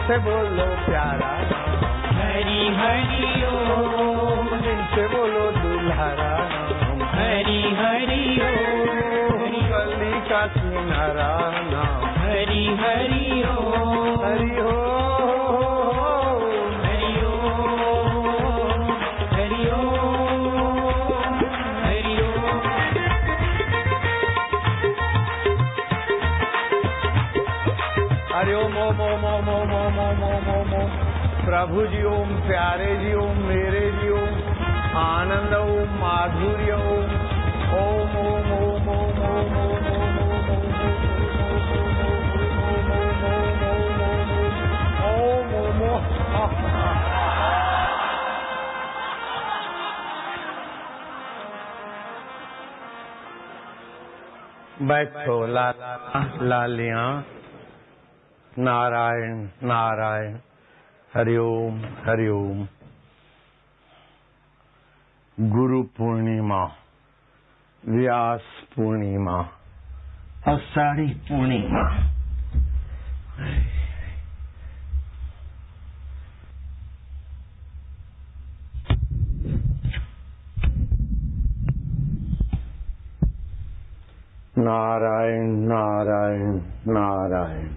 से बोलो प्यारा नाम, हरि हरि ओम, दिल से बोलो दुल्हारा नाम, हरि हरि ओम, गली का किनारा नाम, हरि हरि ओम, हरि हो हरि ओम, हरि ओम, हरि ओम। हरि ओम ओम ओम ओम ओम ओम ओम ओम ओम ओम। प्रभु जी ओम, प्यारे जी ओम, मेरे जी ओम, आनंद ओम, माधुर्य ओम, ओम ओम ओम ओम ओम ओम ओम ओम। बैठो लालियां, नारायण नारायण, हरि ओम हरि ओम। गुरु पूर्णिमा, व्यास पूर्णिमा, आषाढ़ी पूर्णिमा। नारायण नारायण नारायण।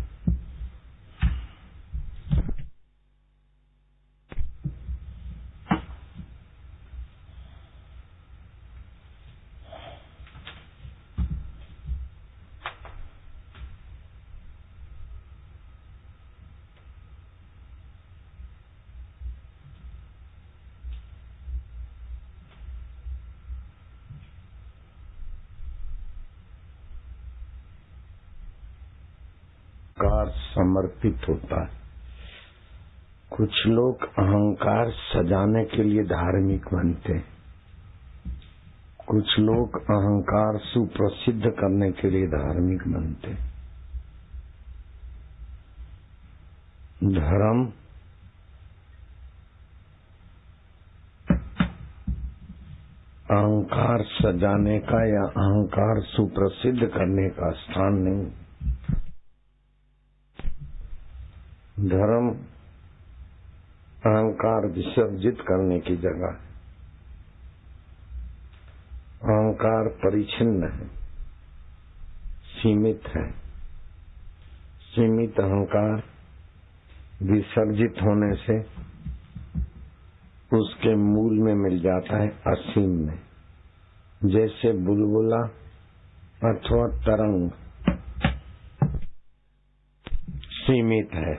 अहंकार समर्पित होता है। कुछ लोग अहंकार सजाने के लिए धार्मिक बनते हैं, कुछ लोग अहंकार सुप्रसिद्ध करने के लिए धार्मिक बनते हैं। धर्म अहंकार सजाने का या अहंकार सुप्रसिद्ध करने का स्थान नहीं। धर्म अहंकार विसर्जित करने की जगह है। अहंकार परिच्छिन्न है, सीमित है। सीमित अहंकार विसर्जित होने से उसके मूल में मिल जाता है असीम में। जैसे बुलबुला अथवा तरंग सीमित है,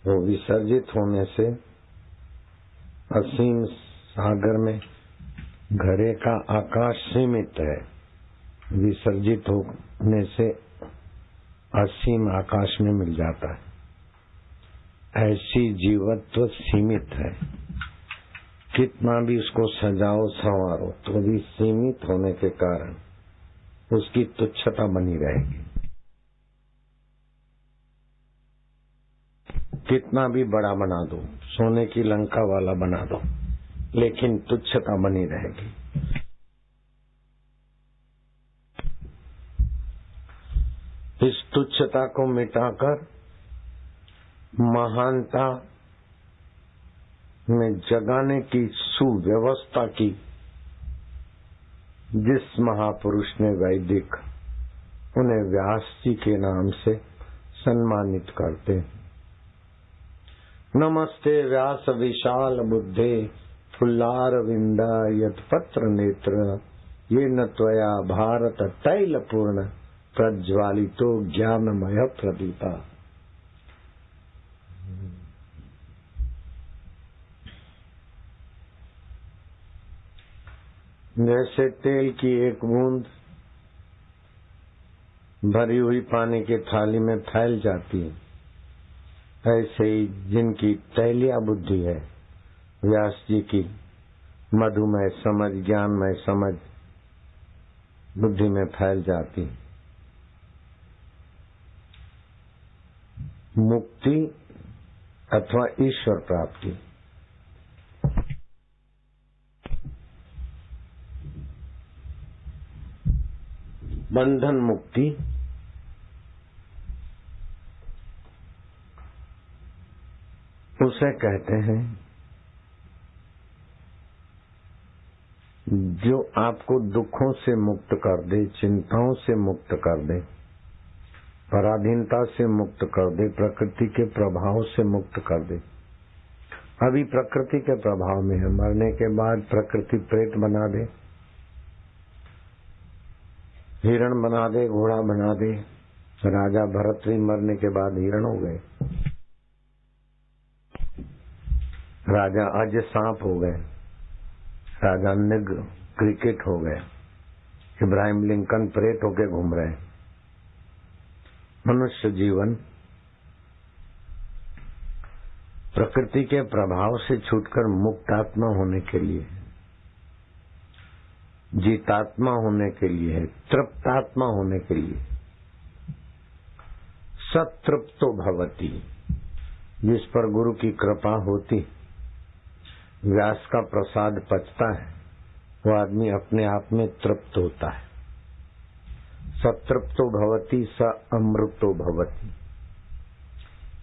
वो विसर्जित होने से असीम सागर में घड़े का आकाश सीमित है, विसर्जित होने से असीम आकाश में मिल जाता है। ऐसी जीवत्व सीमित है, कितना भी उसको सजाओ संवारो तो भी सीमित होने के कारण उसकी तुच्छता बनी रहेगी। कितना भी बड़ा बना दो, सोने की लंका वाला बना दो, लेकिन तुच्छता बनी रहेगी। इस तुच्छता को मिटाकर महानता में जगाने की सुव्यवस्था की जिस महापुरुष ने वैदिक, उन्हें व्यास जी के नाम से सम्मानित करते हैं। नमस्ते व्यास विशाल बुद्धे फुल्लारविंदा यत्पत्र नेत्र ये न त्वया भारत तैल पूर्ण प्रज्वालितो ज्ञानमय प्रदीपा। जैसे तेल की एक बूंद भरी हुई पानी की थाली में फैल जाती है, ऐसे ही जिनकी तैलिया बुद्धि है, व्यास जी की मधुमय समझ, ज्ञानमय समझ बुद्धि में फैल जाती। मुक्ति अथवा ईश्वर प्राप्ति। बंधन मुक्ति उसे कहते हैं जो आपको दुखों से मुक्त कर दे, चिंताओं से मुक्त कर दे, पराधीनता से मुक्त कर दे, प्रकृति के प्रभाव से मुक्त कर दे। अभी प्रकृति के प्रभाव में है, मरने के बाद प्रकृति प्रेत बना दे, हिरण बना दे, घोड़ा बना दे। राजा भरत भी मरने के बाद हिरण हो गए, राजा अज सांप हो गए, राजा निग क्रिकेट हो गए, इब्राहिम लिंकन प्रेत होके घूम रहे। मनुष्य जीवन प्रकृति के प्रभाव से छूटकर मुक्तात्मा होने के लिए, जीतात्मा होने के लिए है, तृप्तात्मा होने के लिए। सतृप्तो भवति, जिस पर गुरु की कृपा होती, व्यास का प्रसाद पचता है, वो आदमी अपने आप में तृप्त होता है। सतृप्तो भवति स अमृतो भवति,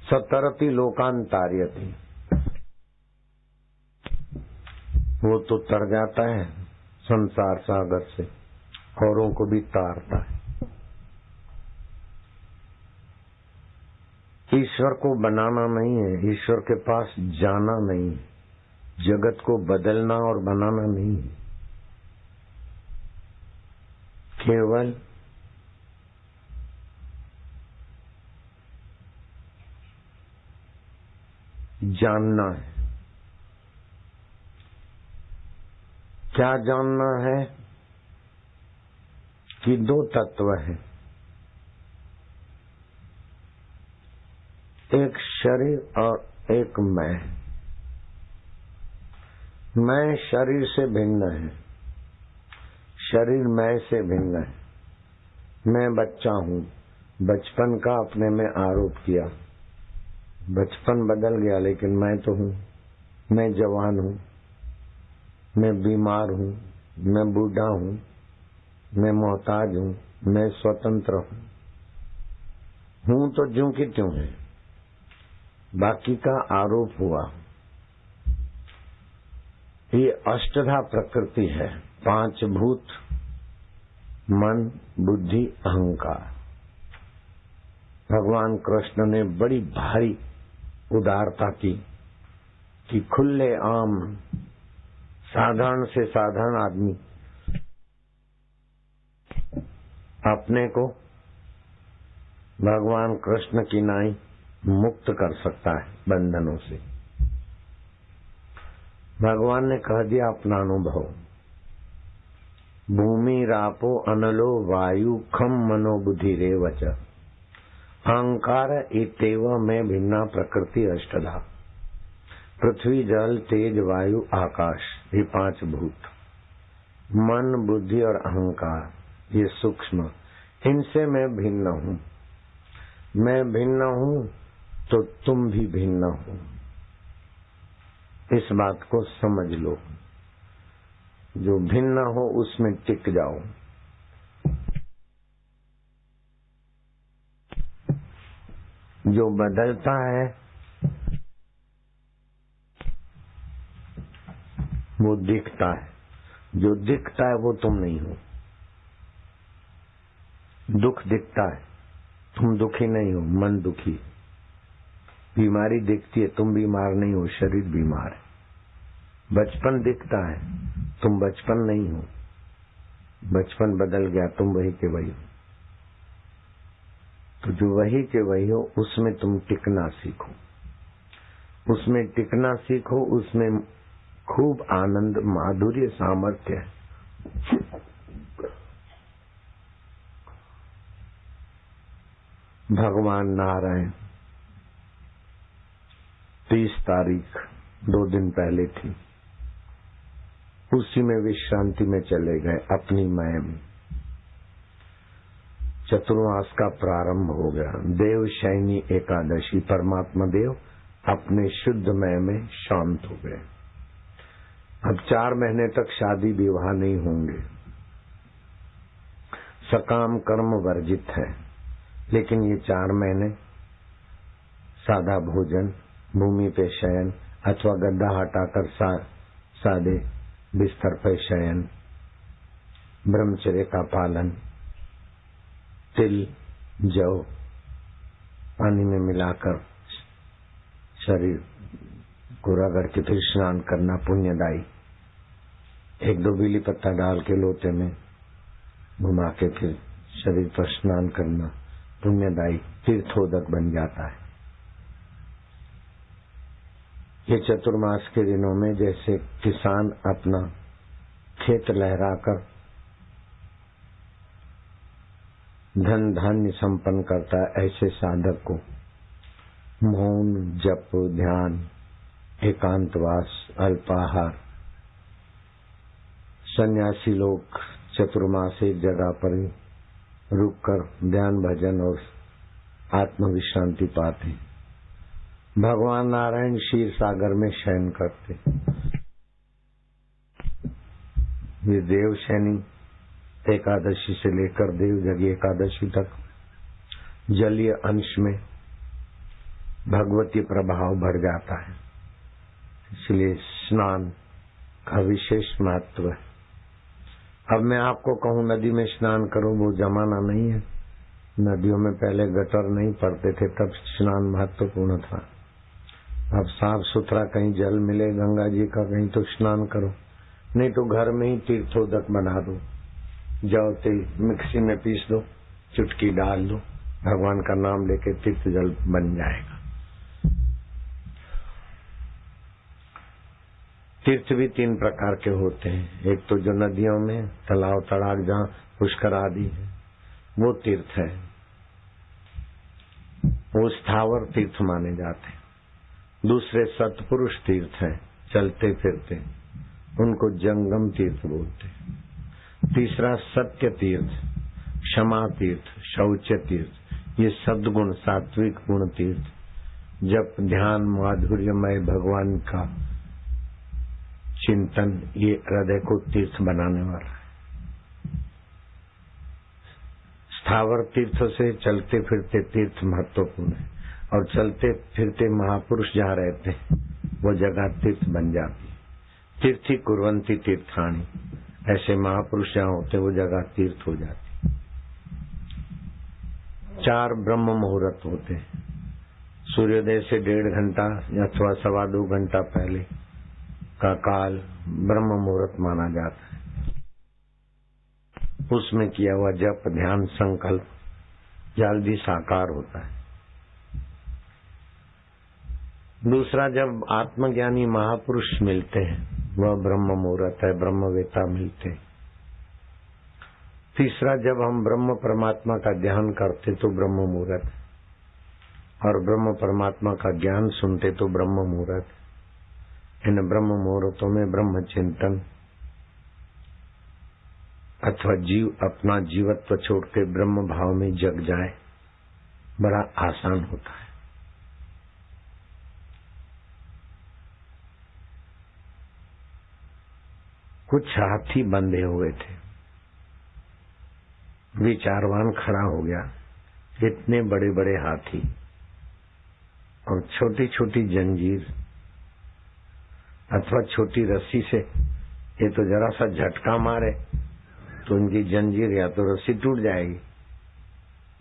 सतरति लोकांतार्यति, वो तो तर जाता है संसार सागर से, औरों को भी तारता है। ईश्वर को बनाना नहीं है, ईश्वर के पास जाना नहीं है, जगत को बदलना और बनाना नहीं है, केवल जानना है। क्या जानना है कि दो तत्व हैं, एक शरीर और एक मैं। मैं शरीर से भिन्न है, शरीर मैं से भिन्न है। मैं बच्चा हूँ, बचपन का अपने में आरोप किया, बचपन बदल गया लेकिन मैं तो हूँ। मैं जवान हूँ, मैं बीमार हूँ, मैं बूढ़ा हूँ, मैं मोहताज हूँ, मैं स्वतंत्र हूँ तो ज्यों की त्यों है। बाकी का आरोप हुआ। ये अष्टधा प्रकृति है, पांच भूत, मन, बुद्धि, अहंकार। भगवान कृष्ण ने बड़ी भारी उदारता की कि खुले आम साधारण से साधारण आदमी अपने को भगवान कृष्ण की नाई मुक्त कर सकता है बंधनों से। भगवान ने कह दिया अपना अनुभव, भूमि रापो अनलो वायु खम मनो बुद्धि रेवच, अहंकार इतेव में भिन्ना प्रकृति अष्टधा। पृथ्वी जल तेज वायु आकाश, ये पांच भूत, मन बुद्धि और अहंकार ये सूक्ष्म, इनसे मैं भिन्न हूँ। मैं भिन्न हूँ तो तुम भी भिन्न हो, इस बात को समझ लो। जो भिन्न हो उसमें टिक जाओ। जो बदलता है वो दिखता है, जो दिखता है वो तुम नहीं हो। दुख दिखता है, तुम दुखी नहीं हो, मन दुखी। बीमारी दिखती है, तुम बीमार नहीं हो, शरीर बीमार है। बचपन दिखता है, तुम बचपन नहीं हो, बचपन बदल गया, तुम वही के वही हो। तो जो वही के वही हो उसमें तुम टिकना सीखो, उसमें टिकना सीखो, उसमें खूब आनंद माधुर्य सामर्थ्य है। भगवान नारायण 30 तारीख 2 दिन पहले थी, उसी में विश्रांति में चले गए अपनी मय में। चतुर्मास का प्रारंभ हो गया। देव शयनी एकादशी, परमात्मा देव अपने शुद्ध मय में शांत हो गए। अब 4 महीने तक शादी विवाह नहीं होंगे, सकाम कर्म वर्जित है, लेकिन ये 4 महीने सादा भोजन, भूमि पे शयन अथवा गद्दा हटाकर सादे बिस्तर पर शयन, ब्रह्मचर्य का पालन, तिल जव पानी में मिलाकर शरीर को रगड़ के फिर स्नान करना पुण्यदायी, 1-2 बीली पत्ता डाल के लोटे में घुमा के फिर शरीर पर स्नान करना पुण्यदायी, तीर्थोदक बन जाता है। ये चतुर्मास के दिनों में जैसे किसान अपना खेत लहराकर धन धान्य संपन्न करता है, ऐसे साधक को मौन, जप, ध्यान, एकांतवास, अल्पाहार, सन्यासी लोग चतुर्मास एक जगह पर ही रुककर ध्यान, भजन और आत्म विश्रांति पाते। भगवान नारायण क्षीर सागर में शयन करते। ये देव शयनी एकादशी से लेकर देव जगी एकादशी तक जलीय अंश में भगवती प्रभाव बढ़ जाता है, इसलिए स्नान का विशेष महत्व है। अब मैं आपको कहूँ नदी में स्नान करो, वो जमाना नहीं है। नदियों में पहले गटर नहीं पड़ते थे, तब स्नान महत्वपूर्ण था। अब साफ सुथरा कहीं जल मिले गंगा जी का कहीं तो स्नान करो, नहीं तो घर में ही तीर्थोदक बना दो। जौ तिल मिक्सी में पीस दो, चुटकी डाल दो, भगवान का नाम लेके तीर्थ जल बन जाएगा। तीर्थ भी 3 प्रकार के होते हैं। एक तो जो नदियों में तालाब तड़ाक जहाँ पुष्कर आदि है वो तीर्थ है, वो स्थावर तीर्थ माने जाते हैं। दूसरे सत्पुरुष तीर्थ हैं, चलते फिरते, उनको जंगम तीर्थ बोलते हैं। तीसरा सत्य तीर्थ, क्षमा तीर्थ, शौच तीर्थ, ये सद्गुण सात्विक गुण तीर्थ, जब ध्यान माधुर्यमय भगवान का चिंतन, ये हृदय को तीर्थ बनाने वाला है। स्थावर तीर्थों से चलते फिरते तीर्थ महत्वपूर्ण है, और चलते फिरते महापुरुष जहाँ रहते हैं वो जगह तीर्थ बन जाती है। तीर्थी कुर्वन्ति तीर्थानी, ऐसे महापुरुष जहाँ होते वो जगह तीर्थ हो जाती। 4 ब्रह्म मुहूर्त होते हैं। सूर्योदय से 1.5 घंटा अथवा 2.25 घंटा पहले का काल ब्रह्म मुहूर्त माना जाता है। उसमें किया हुआ जप, ध्यान, संकल्प जल्दी साकार होता है। दूसरा, जब आत्मज्ञानी महापुरुष मिलते हैं वह ब्रह्म मुहूर्त है, ब्रह्मवेता मिलते हैं। तीसरा, जब हम ब्रह्म परमात्मा का ध्यान करते तो ब्रह्म मुहूर्त, और ब्रह्म परमात्मा का ज्ञान सुनते तो ब्रह्म मुहूर्त। इन ब्रह्म मुहूर्तों में ब्रह्म चिंतन अथवा जीव अपना जीवत्व छोड़ के ब्रह्म भाव में जग जाए, बड़ा आसान होता है। कुछ हाथी बंधे हुए थे, विचारवान खड़ा हो गया। इतने बड़े बड़े हाथी और छोटी छोटी जंजीर अथवा छोटी रस्सी से ये तो जरा सा झटका मारे तो उनकी जंजीर या तो रस्सी टूट जाएगी।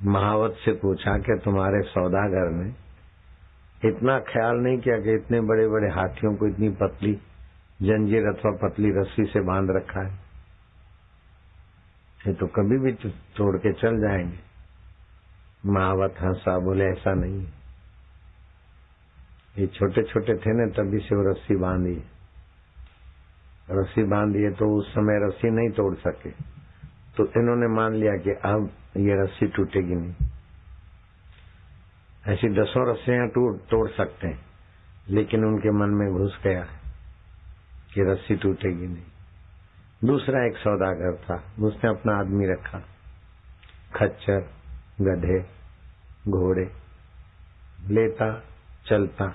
महावत से पूछा कि तुम्हारे सौदागर ने इतना ख्याल नहीं किया कि इतने बड़े बड़े हाथियों को इतनी पतली जंजीर अथवा पतली रस्सी से बांध रखा है, ये तो कभी भी तोड़ के चल जाएंगे। महावत हंसा, बोले ऐसा नहीं, ये छोटे छोटे थे ना तभी से वो रस्सी बांधी है तो उस समय रस्सी नहीं तोड़ सके, तो इन्होंने मान लिया कि अब ये रस्सी टूटेगी नहीं। ऐसी 10 रस्सियां तोड़ सकते हैं, लेकिन उनके मन में घुस गया कि रस्सी टूटेगी नहीं। दूसरा एक सौदागर था, उसने अपना आदमी रखा, खच्चर, गधे, घोड़े लेता चलता,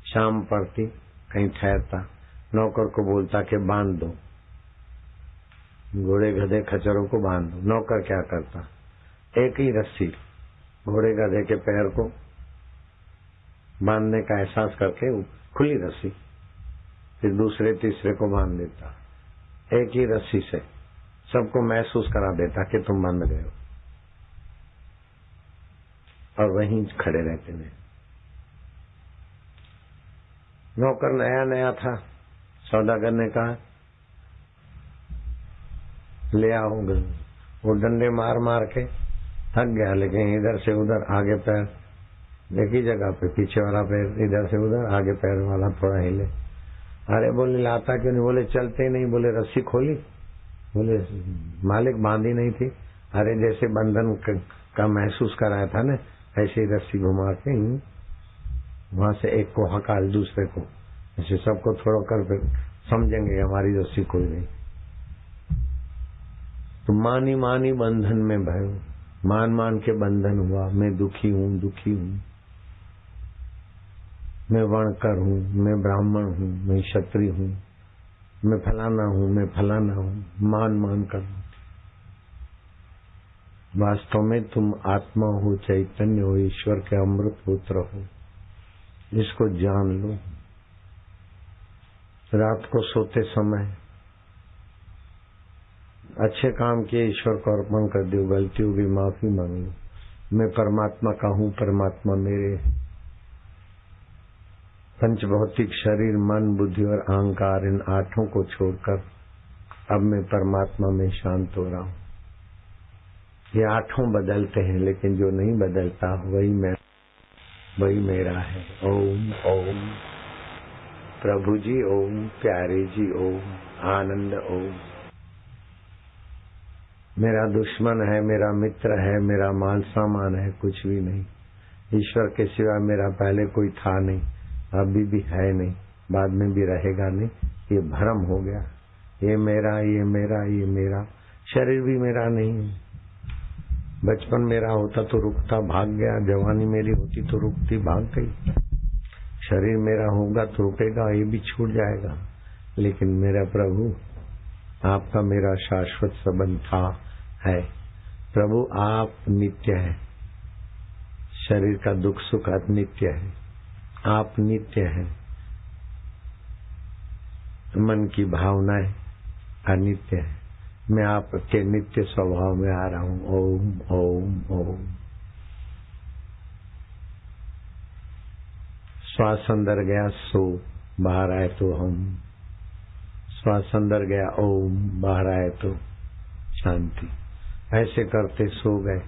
शाम पड़ती कहीं ठहरता, नौकर को बोलता कि बांध दो, घोड़े गधे खच्चरों को बांध दो। नौकर क्या करता, एक ही रस्सी घोड़े गधे के पैर को बांधने का एहसास करके खुली रस्सी फिर दूसरे तीसरे को बांध देता, एक ही रस्सी से सबको महसूस करा देता कि तुम बंध गए हो, और वहीं खड़े रहते थे। नौकर नया नया था, सौदागर ने कहा ले आओ। वो डंडे मार मार के थक गया, लेकिन इधर से उधर आगे पैर एक ही जगह पे, पीछे वाला पैर इधर से उधर, आगे पैर वाला थोड़ा हिले। अरे बोले लाता क्यों नहीं? बोले चलते नहीं। बोले रस्सी खोली? बोले मालिक बांधी नहीं थी। अरे जैसे बंधन का महसूस कराया था ना, ऐसे ही रस्सी घुमा के वहां से एक को हकाल दूसरे को, ऐसे सबको थोड़ा कर समझेंगे हमारी रस्सी कोई नहीं। तो मानी मानी बंधन में भयो, मान मान के बंधन हुआ। मैं दुखी हूँ, दुखी हूँ, मैं वर्णकर हूँ, मैं ब्राह्मण हूँ, मैं क्षत्रिय हूँ, मैं फलाना हूँ, मैं फलाना हूँ, मान मान कर। वास्तव में तुम आत्मा हो, चैतन्य हो, ईश्वर के अमृत पुत्र हो, इसको जान लो। रात को सोते समय अच्छे काम किए, ईश्वर को अर्पण कर दो, गलती होगी माफी मांग लो। मैं परमात्मा का हूँ, परमात्मा मेरे। पंच भौतिक शरीर, मन, बुद्धि और अहंकार, इन आठों को छोड़कर अब मैं परमात्मा में शांत हो रहा हूँ। ये आठों बदलते हैं, लेकिन जो नहीं बदलता वही मैं, वही मेरा है। ओम ओम प्रभु जी ओम, प्यारे जी ओम, आनंद ओम। मेरा दुश्मन है, मेरा मित्र है, मेरा माल सामान है, कुछ भी नहीं। ईश्वर के सिवा मेरा पहले कोई था नहीं, अभी भी है नहीं, बाद में भी रहेगा नहीं। ये भ्रम हो गया, ये मेरा, ये मेरा, ये मेरा। शरीर भी मेरा नहीं है। बचपन मेरा होता तो रुकता, भाग गया। जवानी मेरी होती तो रुकती, भाग गई। शरीर मेरा होगा तो रुकेगा, ये भी छूट जाएगा। लेकिन मेरा प्रभु, आपका मेरा शाश्वत संबंध था, है। प्रभु आप नित्य है, शरीर का दुख सुख अनित्य है, आप नित्य है, मन की भावनाएं अनित्य है। मैं आपके नित्य स्वभाव में आ रहा हूँ। ओम ओम ओम। श्वास अंदर गया सो, बाहर आए तो हम। श्वास अंदर गया ओम, बाहर आए तो शांति। ऐसे करते सो गए।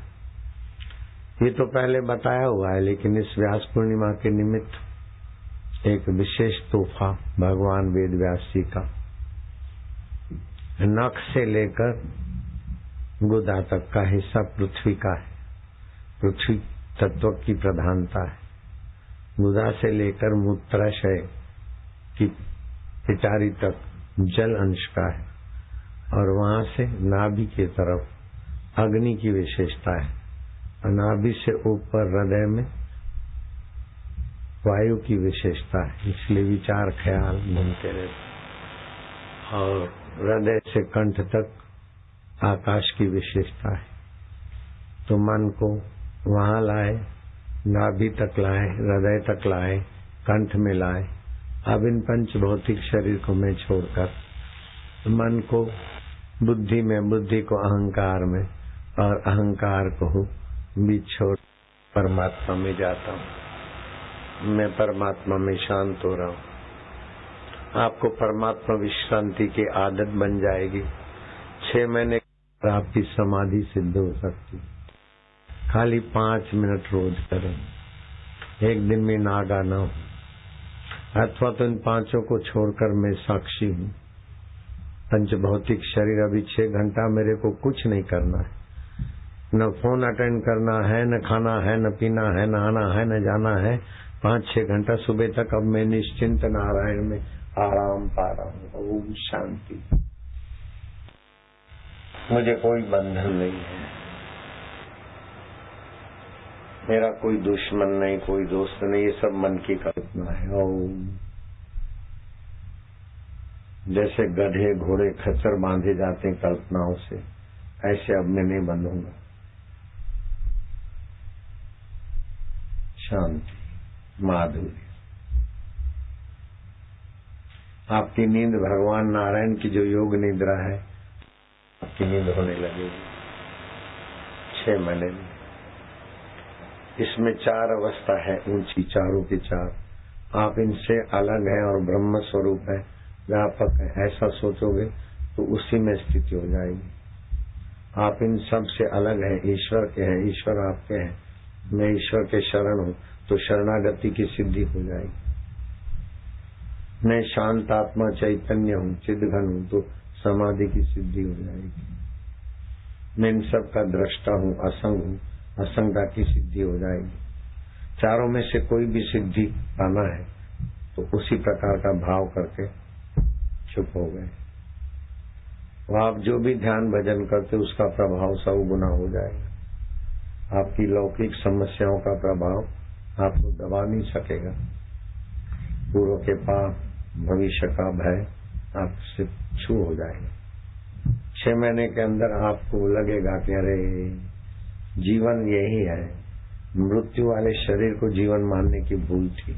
ये तो पहले बताया हुआ है, लेकिन इस व्यास पूर्णिमा के निमित्त एक विशेष तोहफा भगवान वेद व्यास जी का। नख से लेकर गुदा तक का हिस्सा पृथ्वी का है, पृथ्वी तत्व की प्रधानता है। गुदा से लेकर मूत्राशय की पिटारी तक जल अंश का है, और वहां से नाभि की तरफ अग्नि की विशेषता है। नाभि से ऊपर हृदय में वायु की विशेषता है, इसलिए विचार ख्याल घूमते रहते। और हृदय से कंठ तक आकाश की विशेषता है। तो मन को वहां लाए, नाभि तक लाए, हृदय तक लाए, कंठ में लाए। अब इन पंच भौतिक शरीर को मैं छोड़कर मन को बुद्धि में, बुद्धि को अहंकार में, और अहंकार को भी छोड़ परमात्मा में जाता हूँ। मैं परमात्मा में शांत हो रहा हूँ। आपको परमात्मा विश्रांति की आदत बन जाएगी। 6 महीने आपकी समाधि सिद्ध हो सकती। खाली 5 मिनट रोज करें, एक दिन में नागा ना हो। अथवा तो इन पांचों को छोड़कर मैं साक्षी हूँ। पंच भौतिक शरीर, अभी 6 घंटा मेरे को कुछ नहीं करना है। न फोन अटेंड करना है, न खाना है, न पीना है, न आना है, न जाना है। 5-6 घंटा सुबह तक अब मैं निश्चिंत नारायण में आराम पा रहा हूँ। ओम शांति। मुझे कोई बंधन नहीं है, मेरा कोई दुश्मन नहीं, कोई दोस्त नहीं, ये सब मन की कल्पना है। ओम। जैसे गधे घोड़े खच्चर बांधे जाते हैं कल्पनाओं से, ऐसे अब मैं नहीं बंधूंगा। शांति। माधुर्य। आपकी नींद भगवान नारायण की जो योग निद्रा है, आपकी नींद होने लगेगी 6 महीने में। इसमें 4 अवस्था है ऊंची, चारों की चार। आप इनसे अलग हैं और ब्रह्म स्वरूप है, व्यापक है, ऐसा सोचोगे तो उसी में स्थिति हो जाएगी। आप इन सब से अलग हैं, ईश्वर के हैं, ईश्वर आपके हैं, मैं ईश्वर के शरण हूं, तो शरणागति की सिद्धि हो जाएगी। मैं शांत आत्मा चैतन्य हूं, चिद्घन हूं, तो समाधि की सिद्धि हो जाएगी। मैं इन सब का दृष्टा हूं, असंग हूं, असंगता की सिद्धि हो जाएगी। चारों में से कोई भी सिद्धि पाना है तो उसी प्रकार का भाव करके चुप हो गए। तो आप जो भी ध्यान भजन करते उसका प्रभाव 100 गुना हो जाएगा। आपकी लौकिक समस्याओं का प्रभाव आपको दबा नहीं सकेगा। पूर्व के पाप, भविष्य का भय आपसे छू हो जाएगा। 6 महीने के अंदर आपको लगेगा कि अरे जीवन यही है, मृत्यु वाले शरीर को जीवन मानने की भूल थी।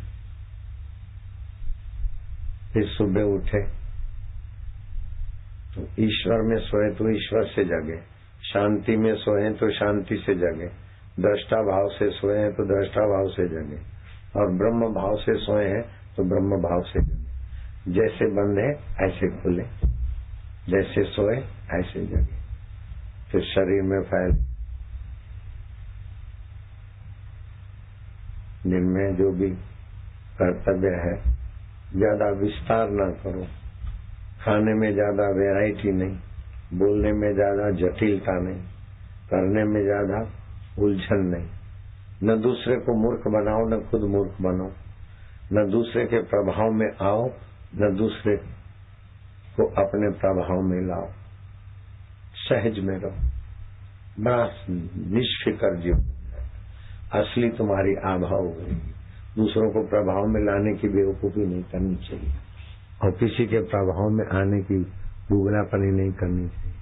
फिर सुबह उठे तो ईश्वर में सोए तो ईश्वर से जगे, शांति में सोए तो शांति से जगे, दृष्टा भाव से सोए हैं तो दृष्टा भाव से जगे, और ब्रह्म भाव से सोए हैं तो ब्रह्म भाव से जगे। जैसे बंधे ऐसे खुले, जैसे सोए ऐसे जगे, फिर शरीर में फैले। जिनमें जो भी कर्तव्य है ज्यादा विस्तार ना करो, खाने में ज्यादा वैरायटी नहीं, बोलने में ज्यादा जटिलता नहीं, करने में ज्यादा उलझन नहीं। न दूसरे को मूर्ख बनाओ, न खुद मूर्ख बनो, न दूसरे के प्रभाव में आओ, न दूसरे को अपने प्रभाव में लाओ। सहज में रहो, बड़ा निष्फिकर जीवन, असली तुम्हारी आभा होगी। दूसरों को प्रभाव में लाने की बेवकूफी नहीं करनी चाहिए, और किसी के प्रभाव में आने की गुगलापनी नहीं करनी चाहिए।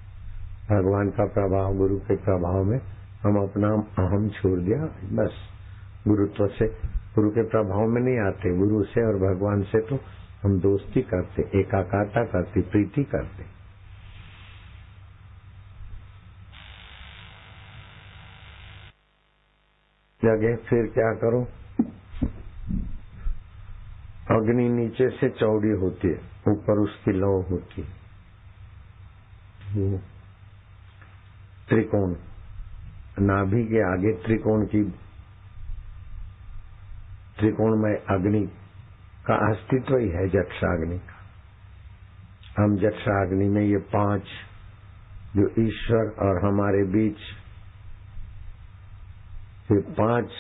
भगवान का प्रभाव, गुरु के प्रभाव में हम अपना अहम छोड़ दिया, बस गुरुत्व से, गुरु के प्रभाव में नहीं आते। गुरु से और भगवान से तो हम दोस्ती करते, एकाकारता करते, प्रीति करते। जगह फिर क्या करो, अग्नि नीचे से चौड़ी होती है, ऊपर उसकी लौ होती है। त्रिकोण, नाभि के आगे त्रिकोण की, त्रिकोण में अग्नि का अस्तित्व ही है, जठराग्नि का। हम जठराग्नि में ये 5 जो ईश्वर और हमारे बीच ये 5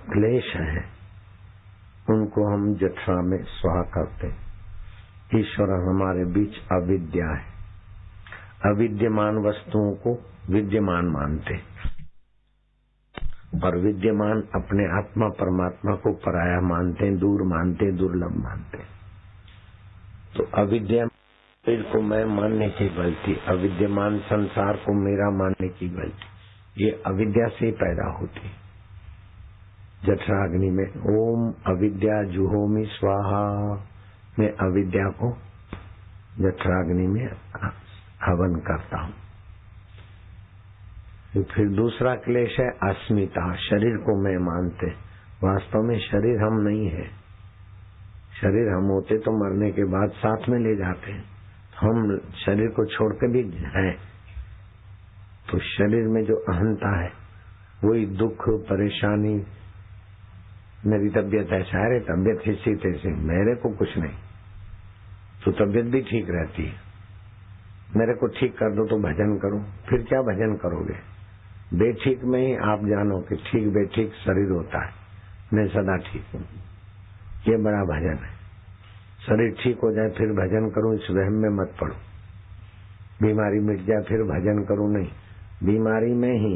क्लेश हैं, उनको हम जठरा में स्वाहा करते हैं। ईश्वर और हमारे बीच अविद्या है, अविद्यमान वस्तुओं को विद्यमान मानते हैं, और विद्यमान अपने आत्मा परमात्मा को पराया मानते हैं, दूर मानते हैं, दुर्लभ मानते हैं। तो अविद्या को मैं मानने की गलती, अविद्यमान संसार को मेरा मानने की गलती, ये अविद्या से ही पैदा होती है। जठराग्नि में ओम अविद्या जुहोमि स्वाहा, मैं अविद्या को जठराग्नि में हवन करता हूं। तो फिर दूसरा क्लेश है अस्मिता, शरीर को मैं मानते। वास्तव में शरीर हम नहीं है, शरीर हम होते तो मरने के बाद साथ में ले जाते हैं, हम शरीर को छोड़ के भी हैं। तो शरीर में जो अहंता है वही दुख, परेशानी, मेरी तबीयत ऐसा है, तबीयत हिस्सी तैसी, मेरे को कुछ नहीं, तो तबीयत भी ठीक रहती है। मेरे को ठीक कर दो तो भजन करो, फिर क्या भजन करोगे? बेठीक में ही आप जानो कि ठीक बेठीक शरीर होता है, मैं सदा ठीक हूँ, ये बड़ा भजन है। शरीर ठीक हो जाए फिर भजन करूं, इस वहम में मत पड़ो। बीमारी मिट जाए फिर भजन करूं, नहीं, बीमारी में ही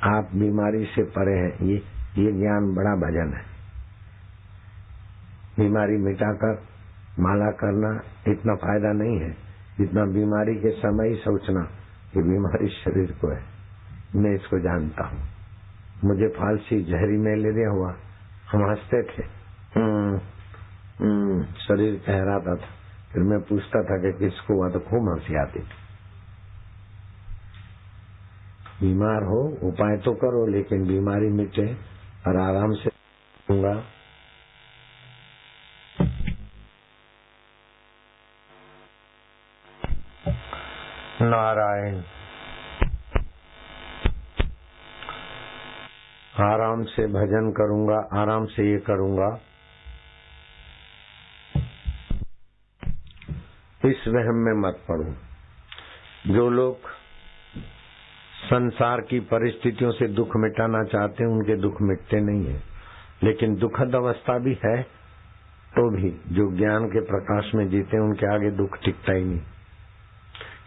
आप बीमारी से परे हैं, ये ज्ञान बड़ा भजन है। बीमारी मिटाकर माला करना इतना फायदा नहीं है जितना बीमारी के समय ही सोचना कि बीमारी शरीर को है, मैं इसको जानता हूं, मुझे फांसी जहरी में ले दिया हुआ, हम हंसते थे, शरीर कहराता था। फिर मैं पूछता था कि किसको हुआ, तो खूब हंसी आती थी। बीमार हो उपाय तो करो, लेकिन बीमारी मिटे और आराम से दूंगा। नारायण, आराम से भजन करूंगा, आराम से ये करूंगा। इस वहम में मत पड़ो। जो लोग संसार की परिस्थितियों से दुख मिटाना चाहते हैं, उनके दुख मिटते नहीं है। लेकिन दुखद अवस्था भी है, तो भी जो ज्ञान के प्रकाश में जीते हैं, उनके आगे दुख टिकता ही नहीं।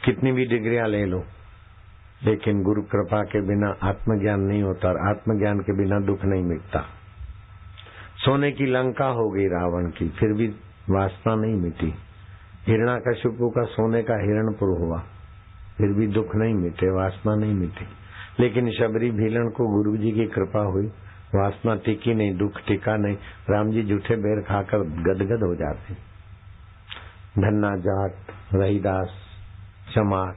कितनी भी डिग्रियां ले लो, लेकिन गुरु कृपा के बिना आत्मज्ञान नहीं होता, और आत्मज्ञान के बिना दुख नहीं मिटता। सोने की लंका हो गई रावण की, फिर भी वासना नहीं मिटी। हिरण्याकशिपु का सोने का हिरणपुर हुआ, फिर भी दुख नहीं मिटे, वासना नहीं मिटी। लेकिन शबरी भीलन को गुरु जी की कृपा हुई, वासना टिकी नहीं, दुख टिका नहीं। राम जी जूठे बेर खाकर गदगद हो जाते। धन्ना जाट, रहीदास, चमार,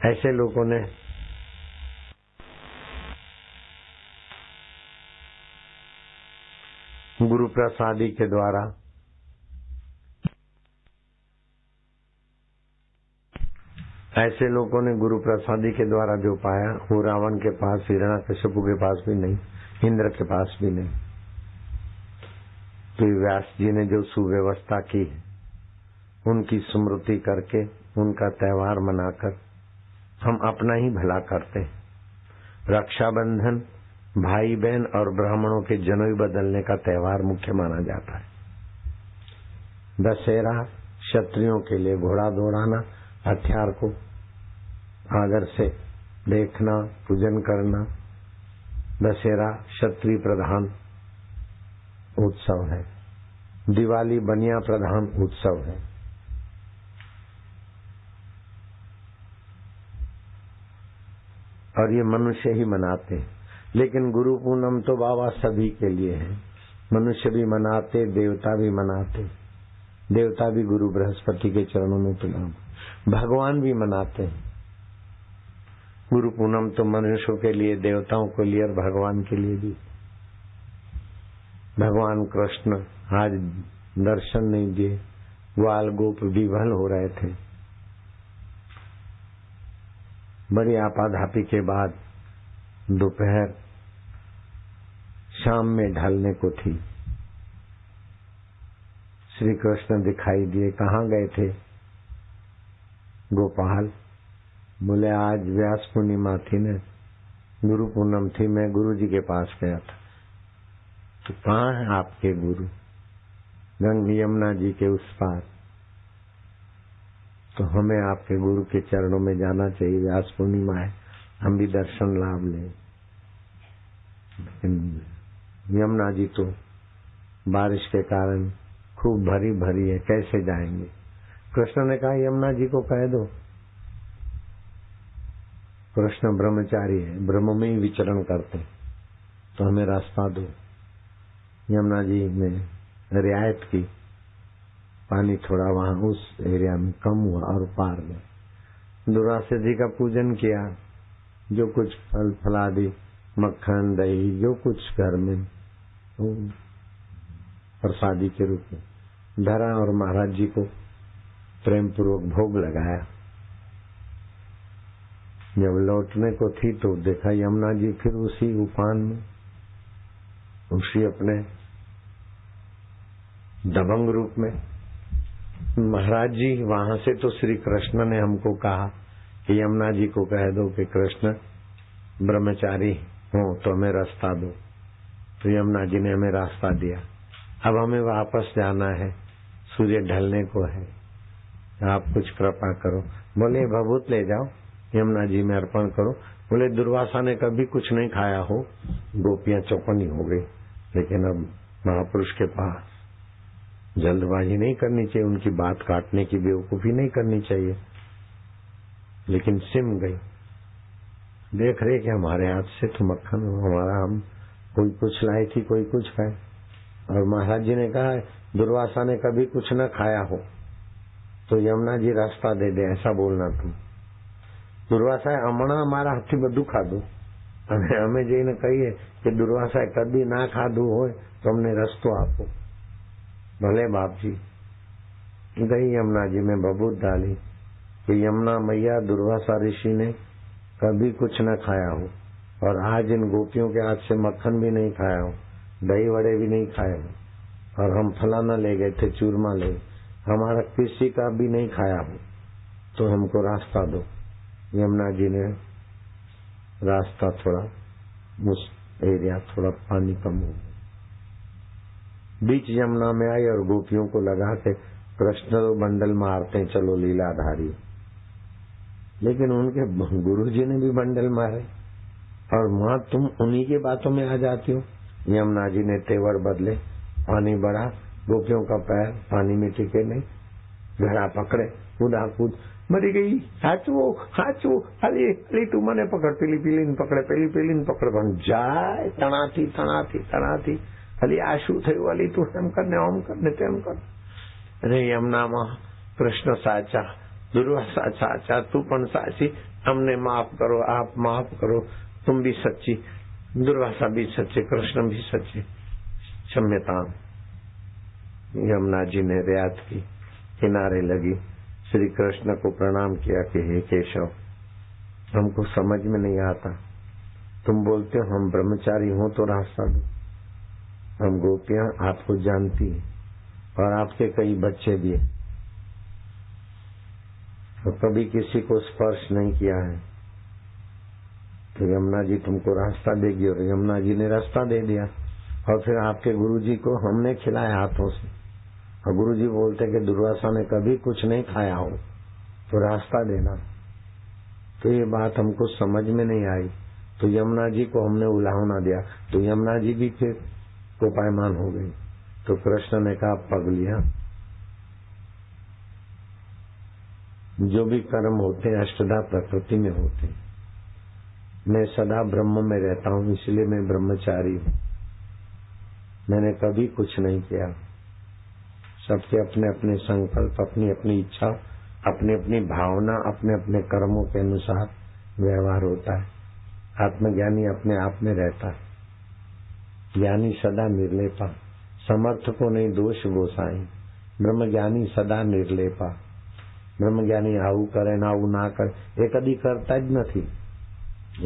ऐसे लोगों ने गुरु प्रसादी के द्वारा ऐसे लोगों ने गुरु प्रसादी के द्वारा जो पाया, वो रावण के पास, हिरण्याकशिपु के पास भी नहीं, इंद्र के पास भी नहीं। तो व्यास जी ने जो सुव्यवस्था की, उनकी स्मृति करके, उनका त्योहार मनाकर हम अपना ही भला करते। रक्षाबंधन भाई बहन और ब्राह्मणों के जनेऊ बदलने का त्योहार मुख्य माना जाता है। दशहरा क्षत्रियों के लिए घोड़ा दौड़ाना, हथियार को आदर से देखना, पूजन करना। दशहरा क्षत्रिय प्रधान उत्सव है। दिवाली बनिया प्रधान उत्सव है। और ये मनुष्य ही मनाते हैं। लेकिन गुरु पूनम तो बाबा सभी के लिए है। मनुष्य भी मनाते, देवता भी मनाते। देवता भी गुरु बृहस्पति के चरणों में प्रणाम। भगवान भी मनाते हैं। गुरु पूनम तो मनुष्यों के लिए, देवताओं के लिए और भगवान के लिए भी। भगवान कृष्ण आज दर्शन नहीं दिए, ग्वाल गोप विवल हो रहे थे। बड़ी आपाधापी के बाद दोपहर शाम में ढलने को थी, श्री कृष्ण दिखाई दिए। कहाँ गए थे गोपाल? बोले आज व्यास पूर्णिमा थी न, गुरु पूनम थी, मैं गुरु जी के पास गया था। तो कहाँ है आपके गुरु? गंगा यमुना जी के उस पार। तो हमें आपके गुरु के चरणों में जाना चाहिए, व्यास पूर्णिमा है, हम भी दर्शन लाभ लें। यमुना जी तो बारिश के कारण खूब भरी भरी है, कैसे जाएंगे? कृष्ण ने कहा यमुना जी को कह दो, कृष्ण ब्रह्मचारी है, ब्रह्म में ही विचरण करते, तो हमें रास्ता दो। यमुना जी ने रियायत की, पानी थोड़ा वहां उस एरिया में कम हुआ और पार गए। दुर्वासा जी का पूजन किया, जो कुछ फल फलादि, मक्खन दही, जो कुछ घर में प्रसादी के रूप में धरा और महाराज जी को प्रेम पूर्वक भोग लगाया। जब लौटने को थी तो देखा यमुना जी फिर उसी उफान में, उसी अपने दबंग रूप में। महाराज जी वहां से तो श्री कृष्ण ने हमको कहा कि यमुना जी को कह दो कि कृष्ण ब्रह्मचारी हो तो हमें रास्ता दो। तो यमुना जी ने हमें रास्ता दिया। अब हमें वापस जाना है, सूर्य ढलने को है, आप कुछ कृपा करो। बोले भभूत ले जाओ, यमुना जी में अर्पण करो। बोले दुर्वासा ने कभी कुछ नहीं खाया हो, गोपियां चौकन्नी हो गई। लेकिन अब महापुरुष के पास जल्दबाजी नहीं करनी चाहिए, उनकी बात काटने की बेवकूफी नहीं करनी चाहिए। लेकिन सिम गई। देख रहे कि हमारे हाथ से तो मक्खन हमारा, हम कोई कुछ लाए थी कोई कुछ खाए। और महाराज जी ने कहा दुर्वासा ने कभी कुछ न खाया हो तो यमुना जी रास्ता दे दे, ऐसा बोलना तुम। दुर्वासा हमणा हमारा हाथी बधु खाधु અને અમે જઈને કહીએ કે દુર્વાસા કદી ના ખાધું હોય તો અમને રસ્તો આપો। ભલે બાપજી। गई यमुना जी में बबूत डाली कि यमुना मैया दुर्वासा ऋषि ने कभी कुछ न खाया हो और आज इन गोपियों के हाथ से मक्खन भी नहीं खाया हो, दही वड़े भी नहीं खाए हो, और हम फलाना ले गए थे चूरमा ले, हमारा किसी का भी नहीं खाया हो, तो हमको रास्ता दो। यमुना जी ने रास्ता थोड़ा एरिया थोड़ा पानी कम हो गया, बीच यमुना में आई और गोपियों को लगा के कृष्ण तो बंडल मारते चलो लीलाधारी, लेकिन उनके गुरुजी ने भी बंडल मारे और माँ तुम उन्हीं की बातों में आ जाती हो। यमुना जी ने तेवर बदले, पानी बढ़ा, गोपियों का पैर पानी में टिके नहीं, घड़ा पकड़े, कूदा कूद, मरी गई, हाचवो हाचवो, अली अली तू मने पकड़, पेली पेली ने पकड़े, पेली पेली ने पकड़, पण जाए तणाती तणाती तणाती, अली आ शू थयुं, अली तू एम करने ओम करने तेम कर। अरे यमुना मां कृष्ण साचा, दुर्वासा साचा, तू पण साची, हमने माफ करो, आप माफ करो, तुम भी सच्ची, दुर्वासा भी सच्चे, कृष्ण भी सच्चे, क्षम्यताम। यमुना जी ने रियायत की, किनारे लगी, श्री कृष्ण को प्रणाम किया कि हे केशव, हमको समझ में नहीं आता, तुम बोलते हो हम ब्रह्मचारी हो तो रास्ता दो, हम गोपियां आपको जानती हैं और आपके कई बच्चे भी हैं, तो कभी किसी को स्पर्श नहीं किया है, तो यमुना जी तुमको रास्ता देगी। और यमुना जी ने रास्ता दे दिया और फिर आपके गुरुजी को हमने खिलाया हाथों से, और गुरुजी बोलते कि दुर्वासा ने कभी कुछ नहीं खाया हो तो रास्ता देना। तो ये बात हमको समझ में नहीं आई, तो यमुना जी को हमने उलाहना दिया, तो यमुना जी भी फिर कोपायमान हो गई। तो कृष्ण ने कहा पगलियां, जो भी कर्म होते हैं अष्टधा प्रकृति में होते हैं, मैं सदा ब्रह्म में रहता हूं, इसलिए मैं ब्रह्मचारी हूं, मैंने कभी कुछ नहीं किया। सबके अपने अपने संकल्प, अपनी अपनी इच्छा, अपनी अपनी भावना, अपने अपने कर्मों के अनुसार व्यवहार होता है। आत्मज्ञानी अपने आप में रहता है, ज्ञानी सदा निर्लेपा, समर्थ को नहीं दोष गोसाई, ब्रह्मज्ञानी सदा निर्लेपा। ब्रह्मज्ञानी આવું કરે ને આવું ના કરે એ કદી કરતા જ નથી,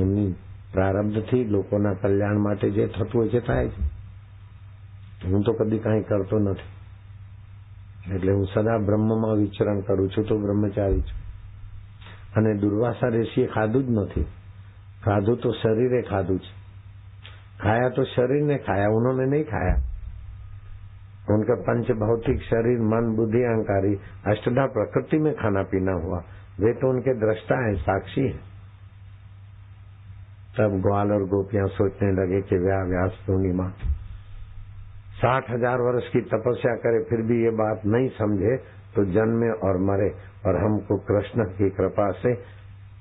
એમની પ્રારબ્ધથી લોકોના કલ્યાણ માટે જે થતું હોય છે થાય છે, હું તો કદી કાંઈ કરતો નથી, એટલે હું સદા બ્રહ્મમાં વિચરણ કરું છું, તો બ્રહ્મચારી છું। અને દુર્વાસા ઋષિએ ખાધું જ નથી, ખાધું તો શરીરે ખાધું છે, खाया तो शरीर ने खाया, उन्होंने नहीं खाया। उनका पंच भौतिक शरीर, मन, बुद्धि, अहंकारी, अष्टधा प्रकृति में खाना पीना हुआ, वे तो उनके दृष्टा है, साक्षी है। तब ग्वाल और गोपियां सोचने लगे कि व्यास पूर्णिमा 60,000 वर्ष की तपस्या करे फिर भी ये बात नहीं समझे तो जन्मे और मरे, और हमको कृष्ण की कृपा से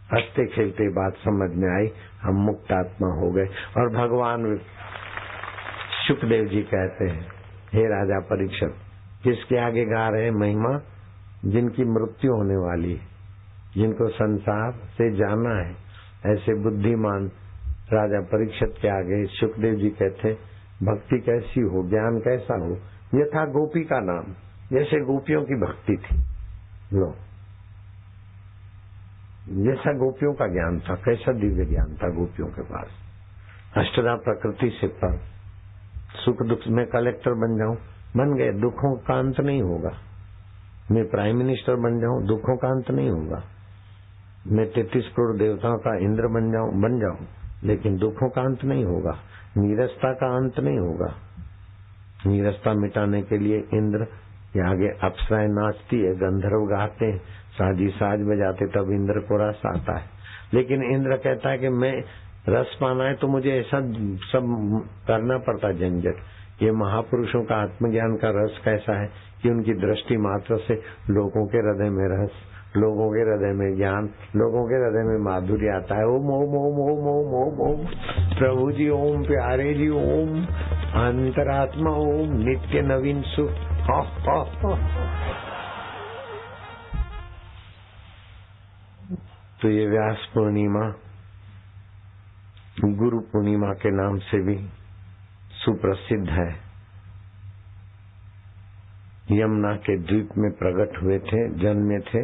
हंसते खेलते बात समझ में आई, हम मुक्त आत्मा हो गए। और भगवान शुकदेव जी कहते हैं, हे राजा परीक्षित, किसके आगे गा रहे महिमा, जिनकी मृत्यु होने वाली है, जिनको संसार से जाना है, ऐसे बुद्धिमान राजा परीक्षित के आगे शुकदेव जी कहते भक्ति कैसी हो, ज्ञान कैसा हो। यथा गोपी का नाम, जैसे गोपियों की भक्ति थी, लो जैसा गोपियों का ज्ञान था, कैसा दिव्य ज्ञान था गोपियों के पास। अष्टधा प्रकृति से पर, सुख दुख में कलेक्टर बन जाऊं, बन गए, दुखों का अंत नहीं होगा। मैं प्राइम मिनिस्टर बन जाऊं, दुखों का अंत नहीं होगा। मैं 33 करोड़ देवताओं का इंद्र बन जाऊं, लेकिन दुखों का अंत नहीं होगा, नीरसता का अंत नहीं होगा। नीरसता मिटाने के लिए इंद्र के आगे अप्सराएं नाचती है, गंधर्व गाते हैं, साजी साज बजाते, तब इंद्र को रस आता है। लेकिन इंद्र कहता है कि मैं रस पाना है तो मुझे ऐसा सब करना पड़ता झंझट। ये महापुरुषों का आत्मज्ञान का रस कैसा है कि उनकी दृष्टि मात्र से लोगों के हृदय में रस लोगों के हृदय में ज्ञान, लोगों के हृदय में माधुर्य आता है। ओम ओम ओम ओम ओम ओम ओम, प्रभु जी ओम, प्यारे जी ओम, अंतरात्मा ओम, नित्य नवीन सुख। हा, हा, हा। तो ये व्यास पूर्णिमा गुरु पूर्णिमा के नाम से भी सुप्रसिद्ध है। यमुना के द्वीप में प्रकट हुए थे, जन्मे थे,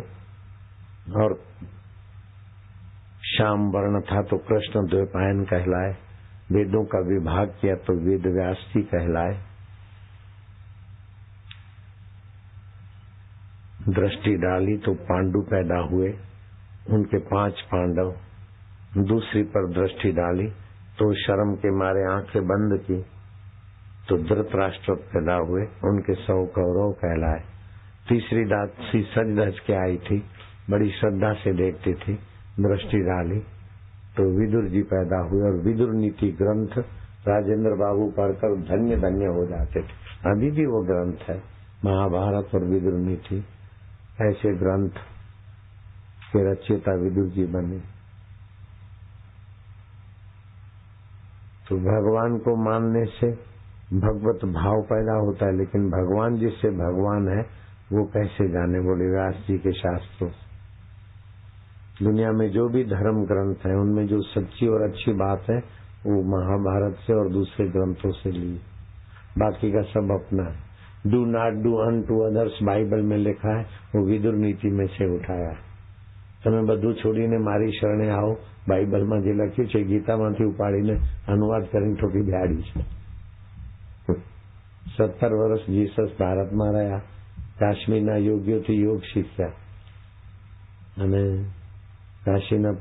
और श्याम वर्ण था तो कृष्ण द्वैपायन कहलाए। वेदों का विभाग किया तो वेद व्यास जी कहलाए। दृष्टि डाली तो पांडु पैदा हुए, उनके 5 पांडव। दूसरी पर दृष्टि डाली तो शर्म के मारे आंखें बंद की तो धृतराष्ट्र पैदा हुए, उनके 100 कौरव कहलाए। तीसरी दासी सज धज के आई थी, बड़ी श्रद्धा से देखती थी, दृष्टि डाली तो विदुर जी पैदा हुए, और विदुर नीति ग्रंथ राजेंद्र बाबू पढ़कर धन्य धन्य हो जाते थे। अभी भी वो ग्रंथ है, महाभारत और विदुर नीति। ऐसे ग्रंथ के रचयिता विदुर जी बने। तो भगवान को मानने से भगवत भाव पैदा होता है, लेकिन भगवान जिससे भगवान है वो कैसे जाने, बोले व्यास जी के शास्त्रों। दुनिया में जो भी धर्म ग्रंथ है उनमें जो सच्ची और अच्छी बात है वो महाभारत से और दूसरे ग्रंथों से ली, बाकी का सब अपना है। Do not do unto others Bible में लिखा है, वो विदुर नीति में से उठाया है। તમે બધું છોડીને મારી શરણે આવો, બાઇબલમાં જે લખ્યું છે ગીતામાંથી ઉપાડીને અનુવાદ કરીને ઠોકી બેહાડી છે। 17 વર્ષ જીસસ ભારતમાં રહ્યા, કાશ્મીરના યોગીઓથી योग શીખ્યા અને કાશીના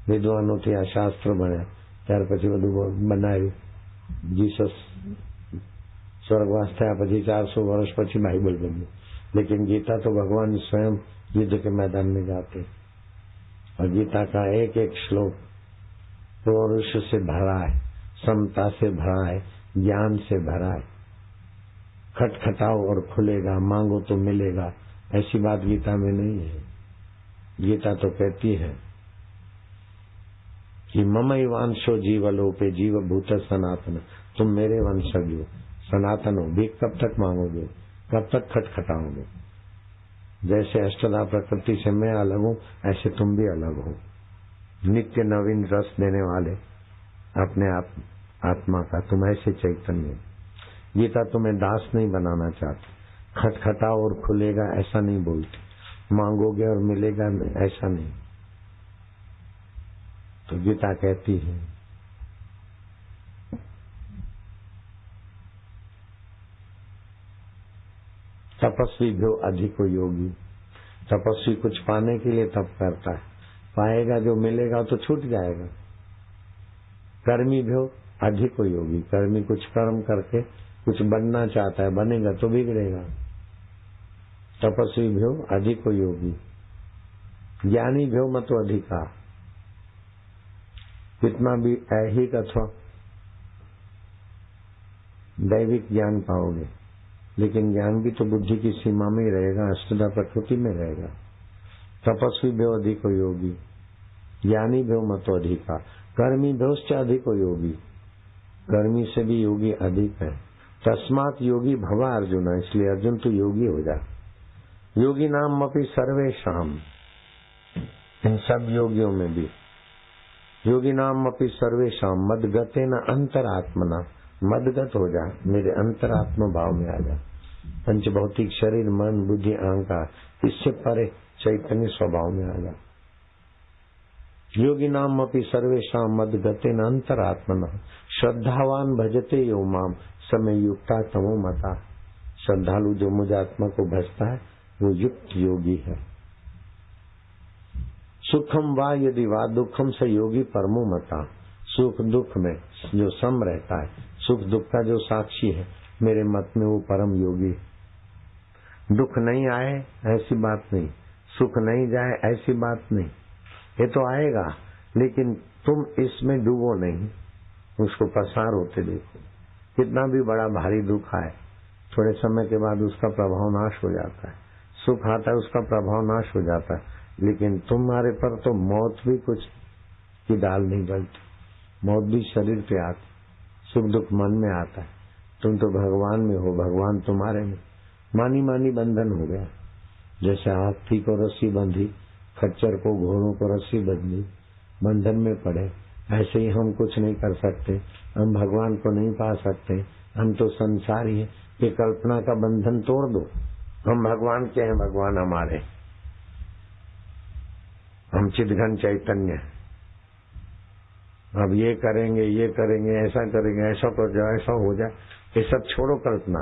વિદ્વાનોથી આ શાસ્ત્ર ભણ્યા, ત્યાર પછી બધું બનાવ્યું। જીસસ સ્વર્ગવાસ થયા પછી 400 વર્ષ પછી બાઇબલ બન્યું, लेकिन गीता तो भगवान स्वयं युद्ध के मैदान में जाते, और गीता का एक एक श्लोक पौरुष से भरा है, समता से भरा है, ज्ञान से भरा है। खटखटाओ और खुलेगा, मांगो तो मिलेगा, ऐसी बात गीता में नहीं है। गीता तो कहती है कि ममैवांशो जीवलोपे जीव भूत सनातन, तुम मेरे वंशज हो, सनातन हो। भीख कब तक मांगोगे, कब तक खटखटाओगे? जैसे अष्टधा प्रकृति से मैं अलग हूं, ऐसे तुम भी अलग हो। नित्य नवीन रस देने वाले अपने आप आत्मा का तुम ऐसे चैतन्य। गीता तुम्हें दास नहीं बनाना चाहती। खटखटाओ और खुलेगा ऐसा नहीं बोलती, मांगोगे और मिलेगा ऐसा नहीं। तो गीता कहती है तपस्वी भी अधिको योगी। तपस्वी कुछ पाने के लिए तप करता है, पाएगा जो मिलेगा तो छूट जाएगा। कर्मी भी अधिको योगी, कर्मी कुछ कर्म करके कुछ बनना चाहता है, बनेगा तो बिगड़ेगा। तपस्वी भी अधिको योगी, ज्ञानी भी मत अधिका। कितना भी ऐहिक अथवा दैविक ज्ञान पाओगे, लेकिन ज्ञान भी तो बुद्धि की सीमा में ही रहेगा, अष्टधा प्रकृति में रहेगा। तपस्वी भ्यो अधिको योगी, ज्ञानी भ्यो मतो अधिका, कर्मी भ्योश्च अधिको योगी, कर्मी से भी योगी अधिक है। तस्मात् योगी भवा अर्जुन, इसलिए अर्जुन तू योगी हो जा। योगी नाम अपि सर्वेषाम, इन सब योगियों में भी योगी नाम अपि सर्वेषाम मदगतेन अंतरात्मना, मदगत हो जा, मेरे अंतरात्मा भाव में आ जा। पंच भौतिक शरीर मन बुद्धि अहंकार इससे परे चैतन्य स्वभाव में आ जा। योगी नाम अपि सर्वेषाम मदगतेन अंतरात्मना श्रद्धावान भजते यो माम समय युक्ता तमो मता। श्रद्धालु जो मुझ आत्मा को भजता है वो युक्त योगी है। सुखम वा यदि वा दुखम से योगी परमो मता। सुख दुख में जो सम रहता है, सुख दुख का जो साक्षी है, मेरे मत में वो परम योगी। दुख नहीं आए ऐसी बात नहीं, सुख नहीं जाए ऐसी बात नहीं, ये तो आएगा, लेकिन तुम इसमें डूबो नहीं, उसको पसार होते देखो। कितना भी बड़ा भारी दुख आए, थोड़े समय के बाद उसका प्रभाव नाश हो जाता है। सुख आता है, उसका प्रभाव नाश हो जाता है। लेकिन तुम्हारे पर तो मौत भी कुछ की दाल नहीं गलती, मौत भी शरीर पे आती, सुख दुख मन में आता है। तुम तो भगवान में हो, भगवान तुम्हारे में। मानी मानी बंधन हो गया। जैसे हाथी को रस्सी बंधी, खच्चर को घोड़ों को रस्सी बंधी, बंधन में पड़े, ऐसे ही हम कुछ नहीं कर सकते, हम भगवान को नहीं पा सकते, हम तो संसारी हैं। ये कल्पना का बंधन तोड़ दो, हम भगवान के हैं, भगवान हमारे, हम चिदघन चैतन्य। अब ये करेंगे, ये करेंगे, ऐसा करेंगे, ऐसा कर जाए, ऐसा हो जाए, ये सब छोड़ो कल्पना।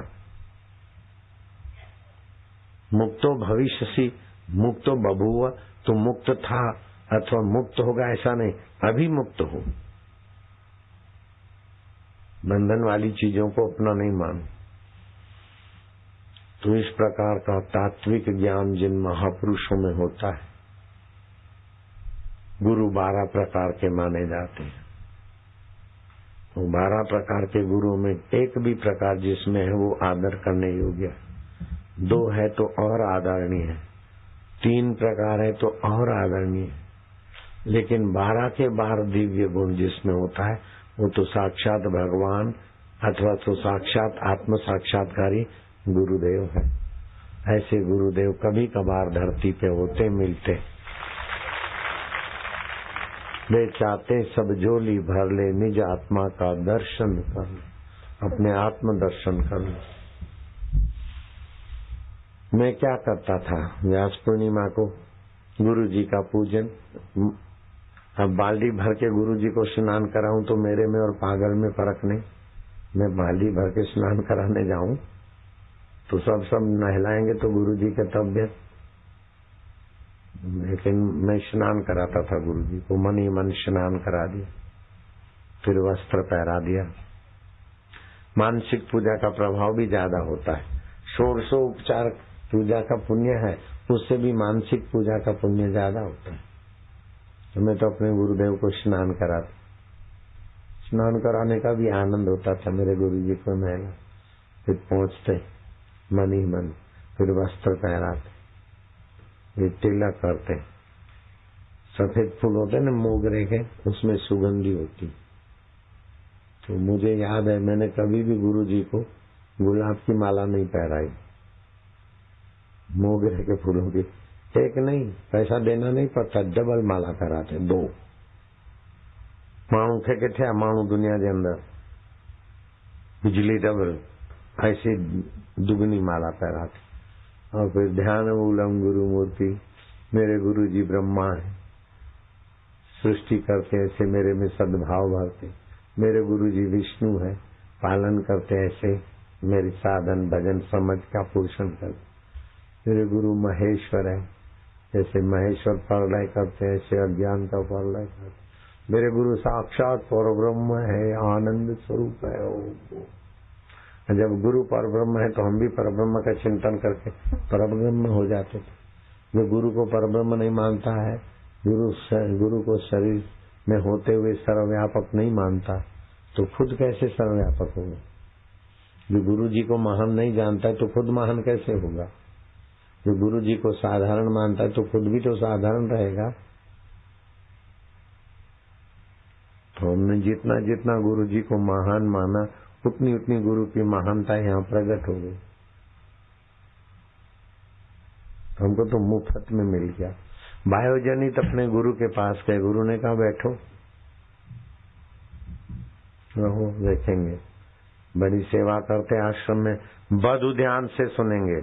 मुक्तो भविष्यसि, मुक्तो बभूव, तो मुक्त था अथवा मुक्त होगा ऐसा नहीं, अभी मुक्त हो। बंधन वाली चीजों को अपना नहीं मान। तो इस प्रकार का तात्विक ज्ञान जिन महापुरुषों में होता है, गुरु 12 प्रकार के माने जाते हैं। तो 12 प्रकार के गुरुओं में एक भी प्रकार जिसमें है वो आदर करने योग्य है, 2 है तो और आदरणीय है, 3 प्रकार है तो और आदरणीय है, लेकिन 12 के 12 दिव्य गुण जिसमें होता है वो तो साक्षात भगवान अथवा तो साक्षात आत्म साक्षात्कारी गुरुदेव है। ऐसे गुरुदेव कभी कभार धरती पे होते मिलते, वे चाहते सब झोली भर ले, निज आत्मा का दर्शन कर ले, अपने आत्म दर्शन कर ले। मैं क्या करता था, व्यास पूर्णिमा को गुरु जी का पूजन, अब बाल्टी भर के गुरु जी को स्नान कराऊं तो मेरे में और पागल में फर्क नहीं। मैं बाल्टी भर के स्नान कराने जाऊं तो सब नहलाएंगे तो गुरु जी के तबियत, लेकिन मैं स्नान कराता था गुरु जी को, मन ही मन स्नान करा दिया, फिर वस्त्र पहरा दिया। मानसिक पूजा का प्रभाव भी ज्यादा होता है। षोडशोपचार पूजा का पुण्य है, उससे भी मानसिक पूजा का पुण्य ज्यादा होता है। तो मैं तो अपने गुरुदेव को स्नान कराता, स्नान कराने का भी आनंद होता था मेरे गुरु जी को नहला, फिर पहुंचते मन ही मन, फिर वस्त्र पहराते, फिर तिलक करते, सफेद फूल होते न मोगरे के, उसमें सुगंधी होती। तो मुझे याद है मैंने कभी भी गुरु जी को गुलाब की माला नहीं पहराई, मोगरे के फूलों की, एक नहीं, पैसा देना नहीं पड़ता, डबल माला कराते, 2 माण्हू खे किथे आहे, माण्हू दुनिया के अंदर बिजली डबल, ऐसी दुगनी माला पहराते। और फिर ध्यान मूलम गुरु मूर्ति, मेरे गुरु जी ब्रह्मा है, सृष्टि करते ऐसे मेरे में सद्भाव भरते। मेरे गुरु जी विष्णु है, पालन करते ऐसे मेरी साधन भजन समझ का पोषण करते। मेरे गुरु महेश्वर है, जैसे महेश्वर परलय करते ऐसे अज्ञान का परलय करते। मेरे गुरु साक्षात परब्रह्म है, आनंद स्वरूप है। जब गुरु परब्रह्म है तो हम भी परब्रह्म का चिंतन करके परब्रह्म हो जाते थे। जो गुरु को परब्रह्म नहीं मानता है, गुरु को शरीर में होते हुए सर्वव्यापक नहीं मानता, तो खुद कैसे सर्वव्यापक होगा। जो गुरु जी को महान नहीं जानता है तो खुद महान कैसे होगा। जो गुरु जी को साधारण मानता है तो खुद भी तो साधारण रहेगा। तो हमने जितना जितना गुरु जी को महान माना, उतनी उतनी गुरु की महानता यहाँ प्रकट हो गई। हमको तो मुफ्त में मिल गया। बायोजनित अपने गुरु के पास गए, गुरु ने कहा बैठो, रहो, देखेंगे। बड़ी सेवा करते आश्रम में, बड़ ध्यान से सुनेंगे,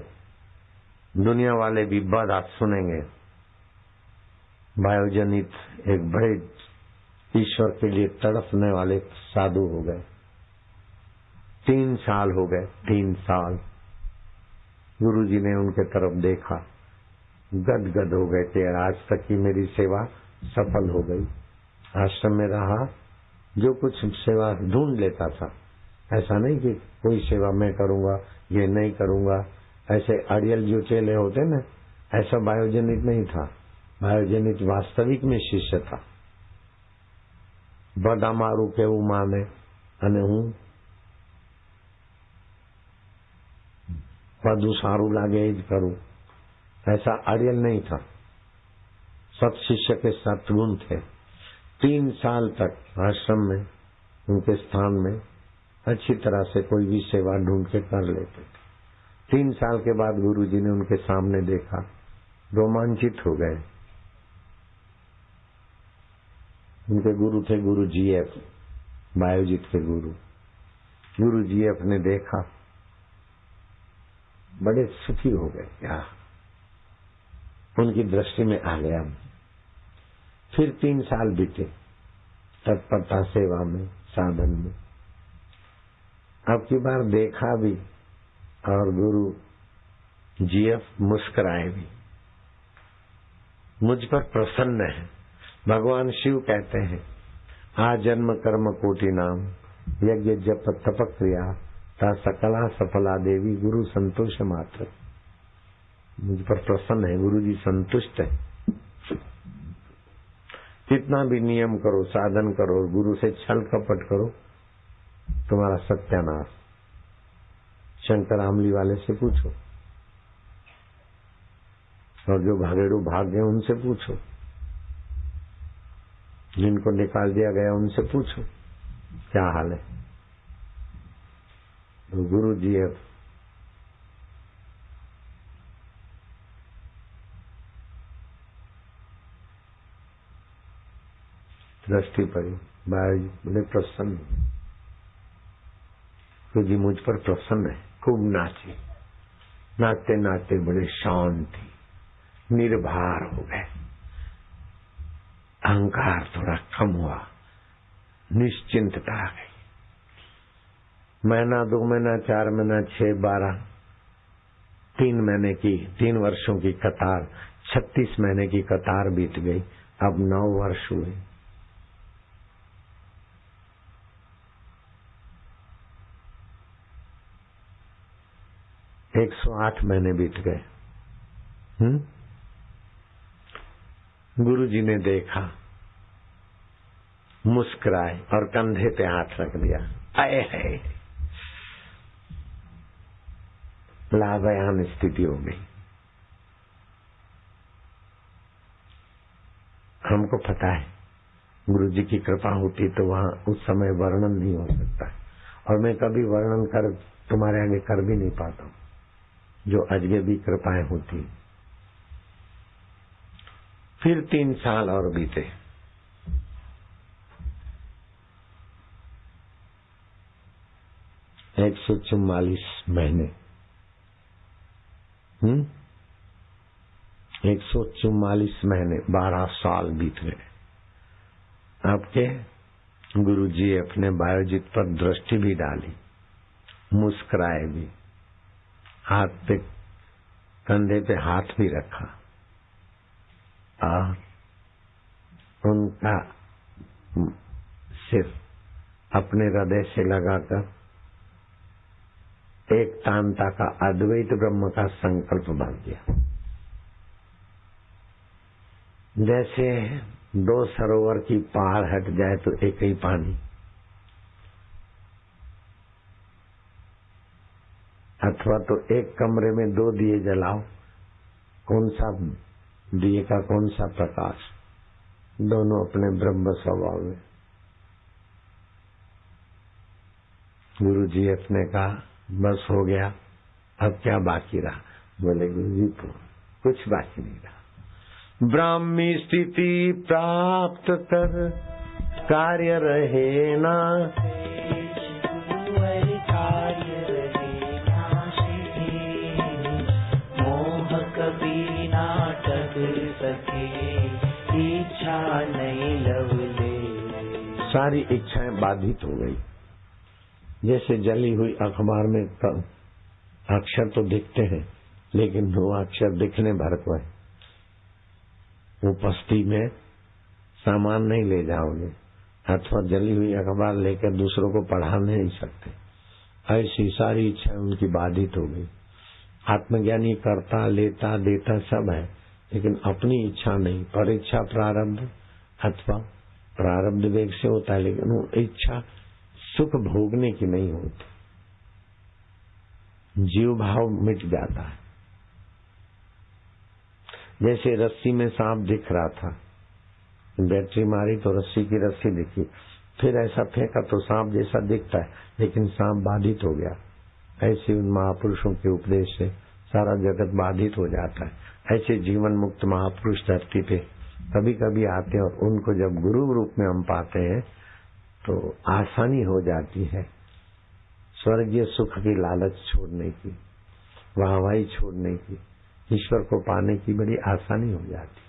दुनिया वाले भी बड़ा सुनेंगे। बायोजनित एक बड़े ईश्वर के लिए तड़पने वाले साधु हो गए। 3 साल हो गए, 3 साल गुरु जी ने उनके तरफ देखा, गदगद हो गए कि आज तक की मेरी सेवा सफल हो गई। आश्रम में रहा, जो कुछ सेवा ढूंढ लेता था, ऐसा नहीं कि कोई सेवा मैं करूंगा, ये नहीं करूंगा, ऐसे अड़ियल जो चेले होते न, ऐसा बायोजनित नहीं था। बायोजनित वास्तविक में शिष्य था। બધા મારું કેવું માને અને હું બધું સારું લાગે એ જ કરું, ऐसा अड़ियल नहीं था। सब शिष्य के सद्गुण थे। 3 साल तक आश्रम में उनके स्थान में अच्छी तरह से कोई भी सेवा ढूंढ के कर लेते थे। 3 साल के बाद गुरुजी ने उनके सामने देखा, रोमांचित हो गए। उनके गुरु थे गुरु जीएफ, बायोजित के गुरु। गुरु जीएफ ने देखा, बड़े सुखी हो गए। क्या उनकी दृष्टि में आ गया। फिर 3 साल बीते तत्परता सेवा में, साधन में। अब की बार देखा भी और गुरु जीएफ मुस्कुराए भी, मुझ पर प्रसन्न है। भगवान शिव कहते हैं, आ जन्म कर्म कोटि नाम, यज्ञ जप तप क्रिया, ता सकला सफला देवी, गुरु संतोष मात्र। मुझ पर प्रसन्न है, गुरु जी संतुष्ट है। कितना भी नियम करो, साधन करो, गुरु से छल कपट करो, तुम्हारा सत्यानाश। शंकर आमली वाले से पूछो, और जो भागेड़ू भाग गए उनसे पूछो, जिनको निकाल दिया गया उनसे पूछो क्या हाल है। तो गुरु जी दृष्टि पड़ी, बड़े प्रसन्न, तो जी मुझ पर प्रसन्न है। खूब नाचे, नाचते नाचते बड़े शांत, निर्भर हो गए। अहंकार थोड़ा कम हुआ, निश्चिंतता आ गई। महीना, 2 महीना, 4 महीना, 6, 12, 3 महीने की, 3 वर्षों की कतार, 36 महीने की कतार बीत गई। अब 9 वर्ष हुए। एक 108 महीने बीत गए। गुरु जी ने देखा, मुस्कुराए और कंधे पे हाथ रख दिया। आए है, लाभयान स्थिति हो गई। हमको पता है गुरु जी की कृपा होती तो वहां उस समय वर्णन नहीं हो सकता, और मैं कभी वर्णन कर तुम्हारे आगे कर भी नहीं पाता हूं, जो अजगबी कृपाएं होती। फिर 3 साल और बीते। एक 144 महीने, 144 महीने, 12 साल बीत गए। आपके गुरु जी अपने बायोजित पर दृष्टि भी डाली, मुस्कुराए भी, हाथ पे, कंधे पे हाथ भी रखा, और उनका सिर अपने हृदय से लगाकर एक तांता का अद्वैत ब्रह्म का संकल्प बन दिया। जैसे 2 सरोवर की पहाड़ हट जाए तो एक ही पानी, अथवा तो एक कमरे में 2 दिए जलाओ, कौन सा दिए का कौन सा प्रकाश, दोनों अपने ब्रह्म स्वभाव में। गुरु जी अपने कहा, बस हो गया, अब क्या बाकी रहा? बोले गुरु जी तो कुछ बाकी नहीं रहा। ब्राह्मी स्थिति प्राप्त कर कार्य रहे ना, कार्य रहे मोह कभी नाटक सके, इच्छा नहीं लवले। सारी इच्छाएं बाधित हो गई। जैसे जली हुई अखबार में अक्षर तो दिखते हैं, लेकिन वो अक्षर दिखने भर को है, वो पस्ती में सामान नहीं ले जाओगे, अथवा जली हुई अखबार लेकर दूसरों को पढ़ा नहीं सकते। ऐसी सारी इच्छाएं उनकी बाधित हो गई। आत्मज्ञानी करता, लेता, देता सब है, लेकिन अपनी इच्छा नहीं। पर इच्छा प्रारब्ध अथवा प्रारब्ध वेग से होता है, लेकिन वो इच्छा सुख भोगने की नहीं होती। जीव भाव मिट जाता है। जैसे रस्सी में सांप दिख रहा था, बैटरी मारी तो रस्सी की रस्सी दिखी, फिर ऐसा फेंका तो सांप जैसा दिखता है, लेकिन सांप बाधित हो गया। ऐसे उन महापुरुषों के उपदेश से सारा जगत बाधित हो जाता है। ऐसे जीवन मुक्त महापुरुष धरती पे कभी कभी आते हैं और उनको जब गुरु रूप में हम पाते हैं तो आसानी हो जाती है स्वर्गीय सुख की लालच छोड़ने की, वाहवाही छोड़ने की, ईश्वर को पाने की बड़ी आसानी हो जाती।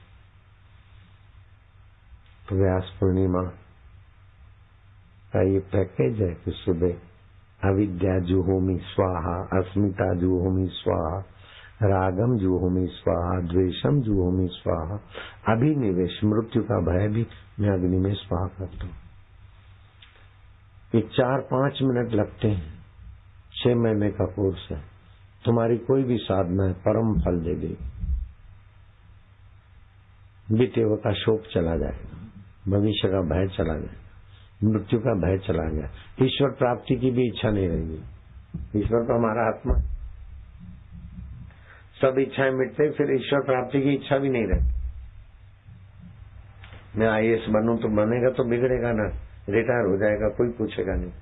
तो व्यास पूर्णिमा का ये पैकेज है कि सुबह अविद्या जुहोमी स्वाहा, अस्मिता जुहोमी स्वाहा, रागम जुहोमी स्वाहा, द्वेषम जुहोमी स्वाहा, अभिनिवेश मृत्यु का भय भी मैं अग्नि में स्वाहा करता हूँ। ये 4-5 मिनट लगते हैं, 6 महीने का कोर्स है। तुम्हारी कोई भी साधना है परम फल दे देगी। बीते हुए का शोक चला जाएगा, भविष्य का भय चला जाएगा, मृत्यु का भय चला गया, ईश्वर प्राप्ति की भी इच्छा नहीं रहेगी। ईश्वर तो हमारा आत्मा, सब इच्छाएं मिटते, फिर ईश्वर प्राप्ति की इच्छा भी नहीं रहती। मैं IAS बनूं तो बनेगा तो बिगड़ेगा ना, रिटायर हो जाएगा, कोई पूछेगा नहीं।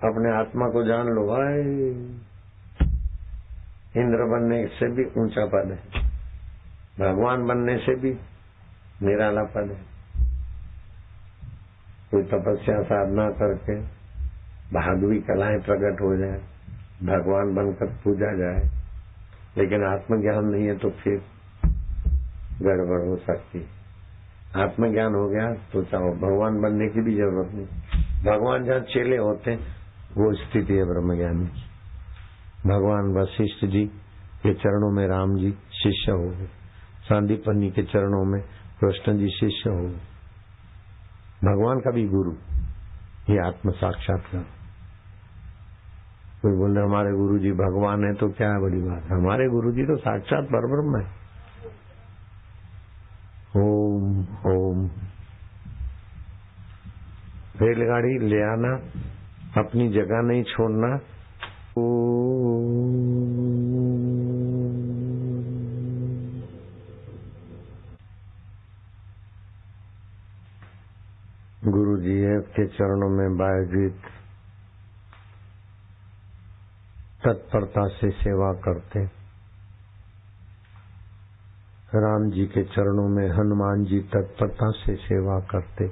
अपने आत्मा को जान लो, भाई इंद्र बनने से भी ऊंचा पद है, भगवान बनने से भी निराला पद है। कोई तपस्या साधना करके बहादुरी कलाएं प्रकट हो जाए, भगवान बनकर पूजा जाए, लेकिन आत्मज्ञान नहीं है तो फिर गड़बड़ हो सकती। आत्मज्ञान हो गया तो चाहो भगवान बनने की भी जरूरत नहीं। भगवान जहाँ चेले होते हैं वो स्थिति है ब्रह्मज्ञानी की। भगवान वशिष्ठ जी के चरणों में राम जी शिष्य हो गए, सांदीपनी के चरणों में कृष्ण जी शिष्य हो गए। भगवान का भी गुरु ये आत्म साक्षात्कार। कोई बोले हमारे गुरु जी भगवान है तो क्या है बड़ी बात, हमारे गुरु जी तो साक्षात परब्रह्म है। ओम ओम। रेलगाड़ी ले आना, अपनी जगह नहीं छोड़ना। गुरु जी के चरणों में बायजीत तत्परता से सेवा करते। राम जी के चरणों में हनुमान जी तत्परता से सेवा करते।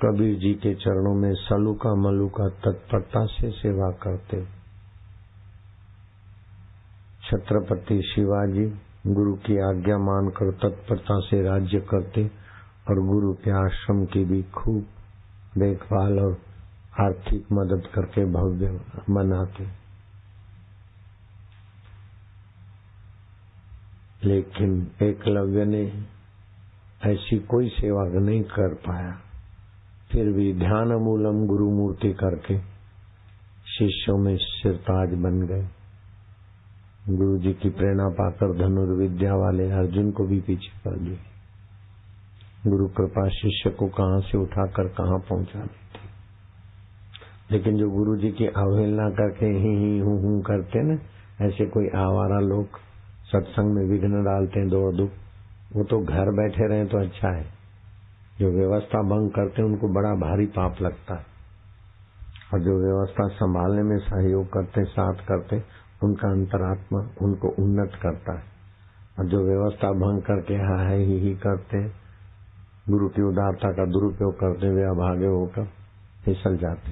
कबीर जी के चरणों में सलूका मलूका तत्परता से सेवा करते। छत्रपति शिवाजी गुरु की आज्ञा मानकर तत्परता से राज्य करते और गुरु के आश्रम की भी खूब देखभाल और आर्थिक मदद करके भव्य बनाते। लेकिन एकलव्य ने ऐसी कोई सेवा नहीं कर पाया, फिर भी ध्यान मूलम गुरु मूर्ति करके शिष्यों में सिरताज बन गए। गुरु जी की प्रेरणा पाकर धनुर्विद्या वाले अर्जुन को भी पीछे कर दिए। गुरु कृपा शिष्य को कहां से उठाकर कहां पहुंचा देती। लेकिन जो गुरु जी की अवहेलना करके ही हूं करते न, ऐसे कोई आवारा लोग सत्संग में विघ्न डालते हैं, दौड़ दुख, वो तो घर बैठे रहे तो अच्छा है। जो व्यवस्था भंग करते हैं उनको बड़ा भारी पाप लगता है, और जो व्यवस्था संभालने में सहयोग करते, साथ करते, उनका अंतरात्मा उनको उन्नत करता है। और जो व्यवस्था भंग करके है ही करते, गुरु की उदारता का दुरुपयोग करते हुए अभागे होकर फिसल जाते।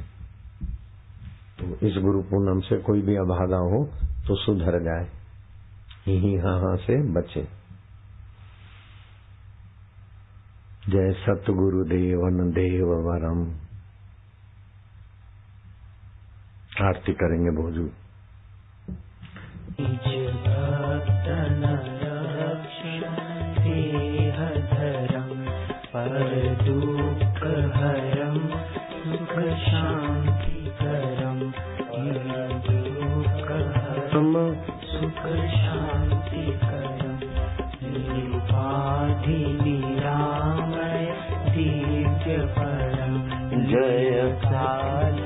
तो इस गुरु पूनम से कोई भी अभागा हो तो सुधर जाए, ही हाँ से बचे। जय सतगुरुदेवन देव वरम। आरती करेंगे भोजू। पर दुख हरम सुख शांति करम, दुख हरम सुख शांति करम, निपाधि निरामय दिव्य परम, जय काल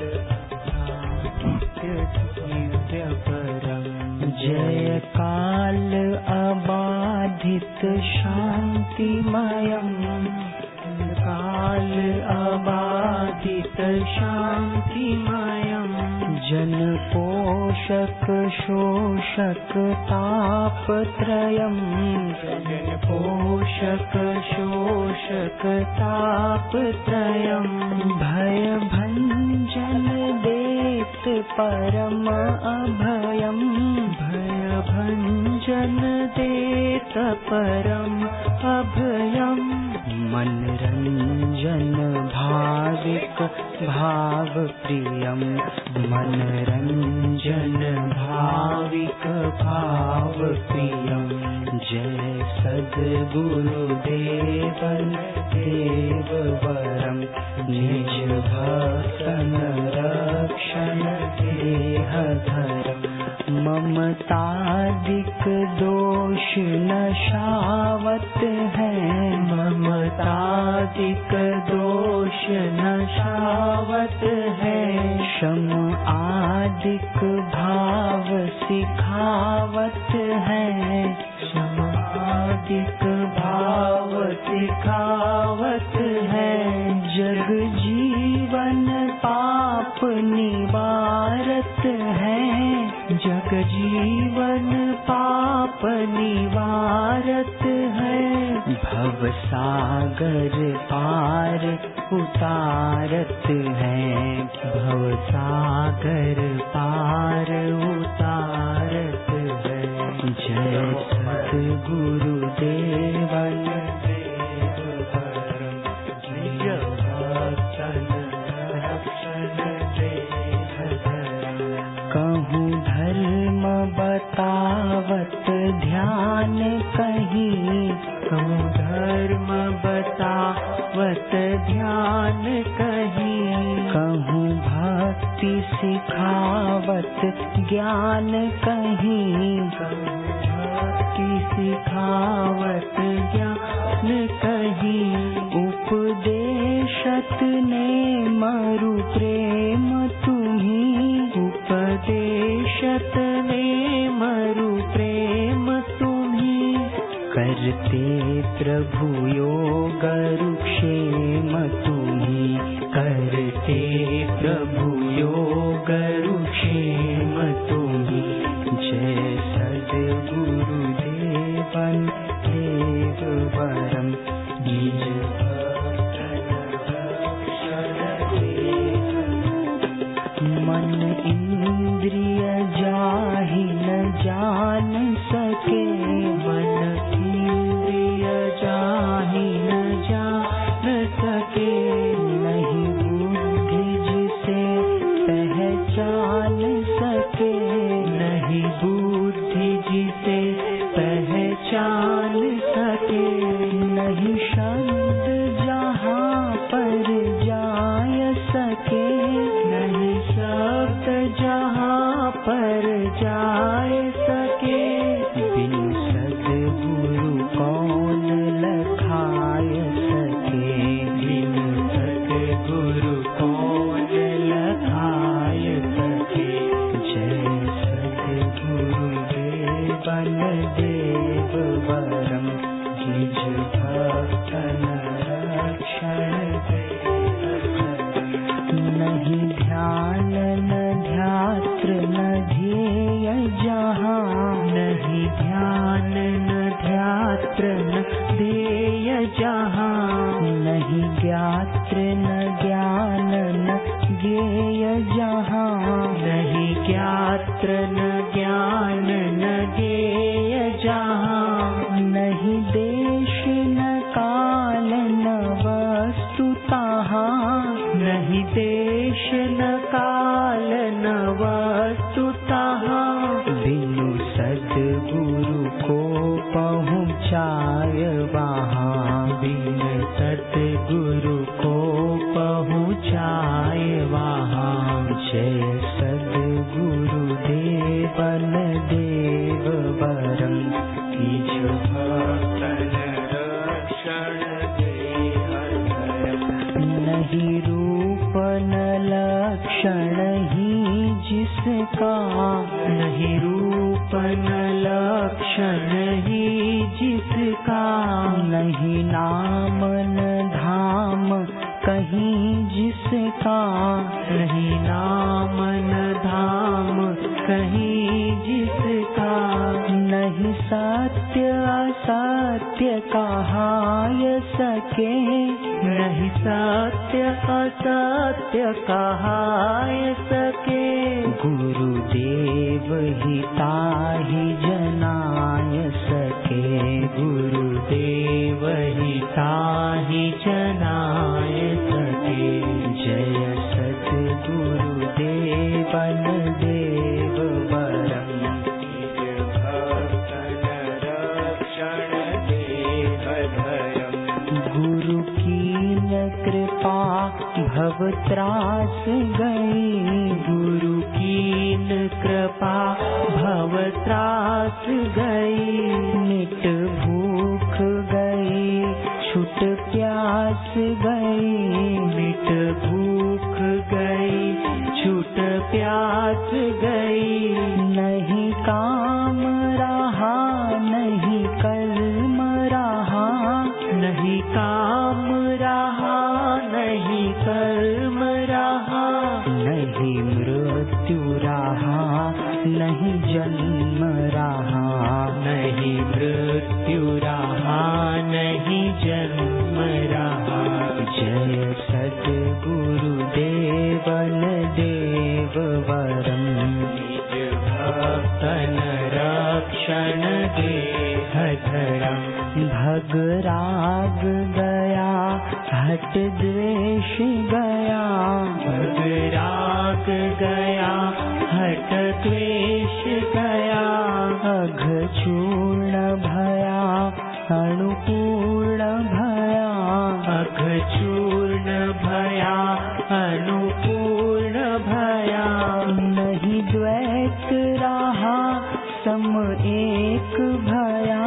नित्य काल अबाधित शान्तिमयम् जन पोषक शोषक तापत्रयम् जन पोषक शोषक तापत्रयम् भय भंजन देत परम अभयम् भय भंजन देत परम अभयम् मनरंजन भाविक भाव प्रियम मनरंजन भाविक भाव प्रियम जय सद्गुरुदेवन देववरम निज भक्तन रक्षण देहधरम ममतादिक दोष नशावत है ममतादिक दोष नशावत है शम आदिक भाव सिखावत है शम आदिक भाव सिखावत है जग जीवन पाप निवारत है जग जीवन पाप निवारत है भव सागर पार उतारत है भव सागर पार उतारत है जय सद्गुरुदेवन कहूँ धर्म बतावत ध्यान कहीं कहूँ धर्म बतावत ध्यान कहीं कहूँ भक्ति सिखावत ज्ञान कहीं कहूँ भक्ति सिखावत ज्ञान कहीं उपदेशत ने मरु प्रेम तुम्हीं उपदेशत ने मरु प्रेम तुम्हीं करते प्रभु योग रुक्षेम तुम्हीं करते प्रभु योग रुक्षेम तुम्हीं जय सद्गुरुदेवन देववरम निज मन इंद्रिय जाहि न जान सके मन इंद्रिय जाहि न जान सके नहीं बुद्धि जिसे पहचान सके नहीं बुद्धि जिसे पहचान सके नहीं शब्द जहाँ पर जाय सके नहीं शब्द जहाँ पर जाय सके बिन सद्गुरु कौन लखाय सके बिन सद्गुरु कौन लखाय सके जय सद्गुरुदेवन देववरम निज भक्तन रक्षण नहीं ध्यान न ध्यात्र न ध्येय जहाँ नहीं ध्यान न ध्यात्र न ध्येय जहाँ नहीं ज्ञात्र न ज्ञान न ज्ञेय जहाँ नहीं ज्ञात्र न ज्ञान न ज्ञेय जहाँ नहीं देश न काल न वस्तु तहाँ नहीं देश न काल न वस्तु तहाँ बिनु सद्गुरु को पहुँचाय वहाँ बिनु सद्गुरु को पहुँचाय वहाँ जय सद्गुरुदेवन देववरम निज भक्तन रक्षण नहीं रूप न लक्षण ही जिसका नहीं रूप अपन लक्षण ही जिसका, नहीं नाम न धाम कहीं जिसका, नहीं नाम न धाम कहीं जिसका, नहीं सत्य असत्य कहा सके, नहीं सत्य असत्य कहा सके, गुरुदेव ही ताहि जनाय सके, गुरुदेव ही ताहि जनाय सके। जय सद्गुरुदेवन देव वरम, गुरु कीन कृपा भव त्रास गई, गुरु कीन कृपा भव त्रास गई, मिट भूख गई छुट प्यास गई, मिट भूख गई छुट प्यास गई, नहीं काम रहा नहीं कर्म रहा, नहीं काम रहा नहीं कर्म रहा, नहीं मृत्यु रहा नहीं जन्म रहा, नहीं मृत्यु रहा नहीं जन्म रहा। जय सद्गुरुदेवन देव वरम, निज भक्तन रक्षण देह धरम, भग राग गया हट द्वेष गया, भग राग गया हट द्वेष गया, अघ चूर्ण भया अनुपूर्ण भया, अघ चूर्ण भया अनुपूर्ण भया, नहीं द्वैत रहा सम एक भया,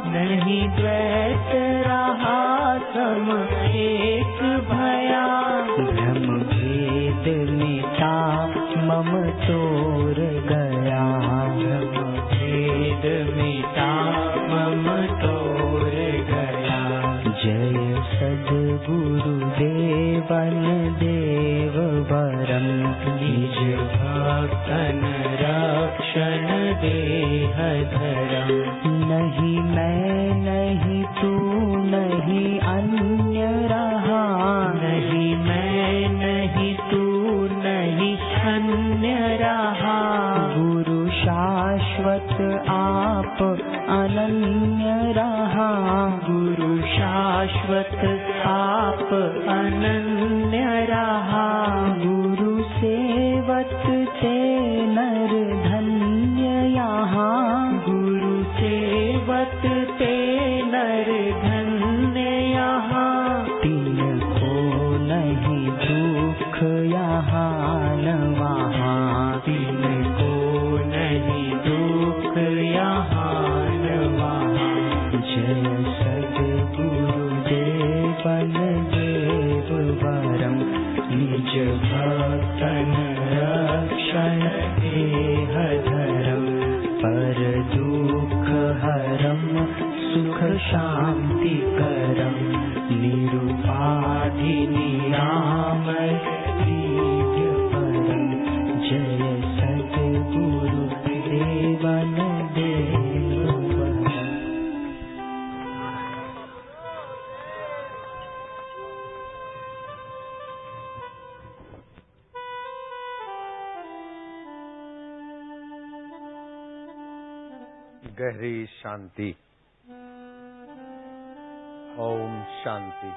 नहीं द्वैत रहा सम एक भया, भ्रम भेद मिटा मम तोर गया, भ्रम भेद मिटा मम तोर गया। जय सद्गुरुदेवन देव वरम, निज भक्तन रक्षण देह धरम, नहीं मैं नहीं तू नहीं अन्य रहा, नहीं मैं नहीं तू नहीं अन्य रहा, गुरु शाश्वत आप अनन्य रहा, गुरु शाश्वत आप अनन्य रहा, गुरु सेवत ते नर धन्य यहाँ, गुरु सेवत ते नर धन्य यहाँ, तिनको नहीं दुख यहाँ न वहाँ, तिनको नहीं दुख यहाँ न वहाँ। जय सद्गुरुदेवन देव वरम, निज भक्तन रक्षण देह धरम, पर दुख हरम सुख शांति करम, निरुपाधि निरामय दिव्य परम। जय सद्गुरु देवन देव वरम। गहरी शांति। ओम शांति।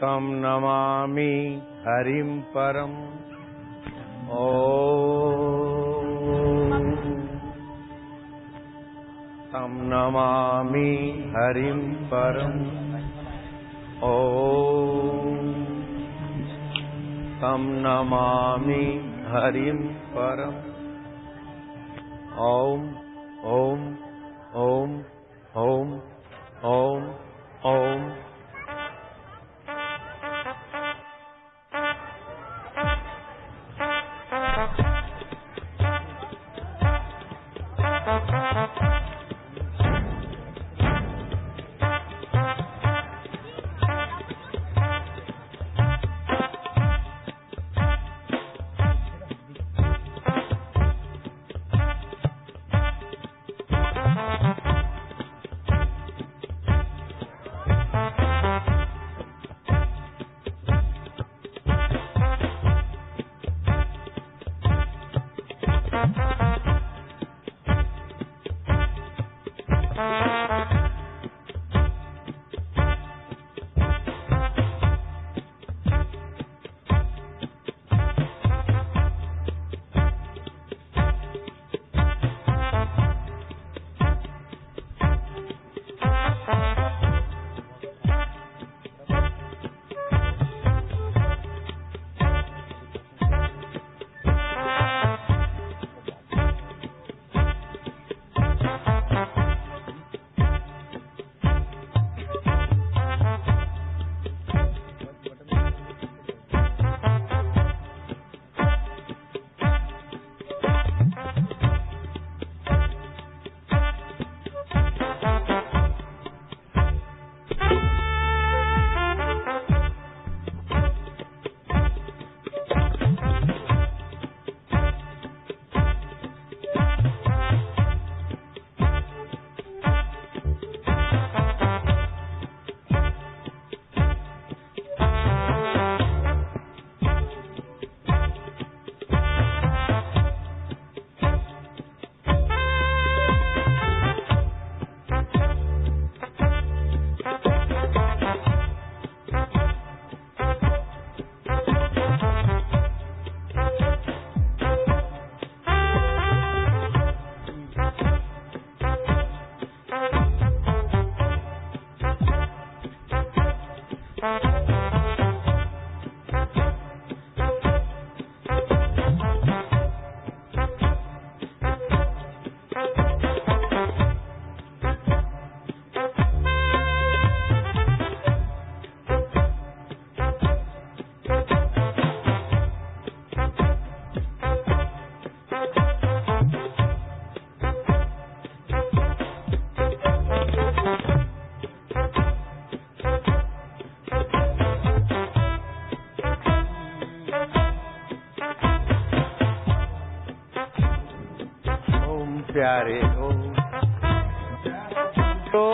तं नमामि हरिं परम्। ॐ तं नमामि हरिं परम्। ॐ तं नमामि हरिं परम्। ॐ ॐ ॐ ॐ ॐ ॐ। प्यारे हो तो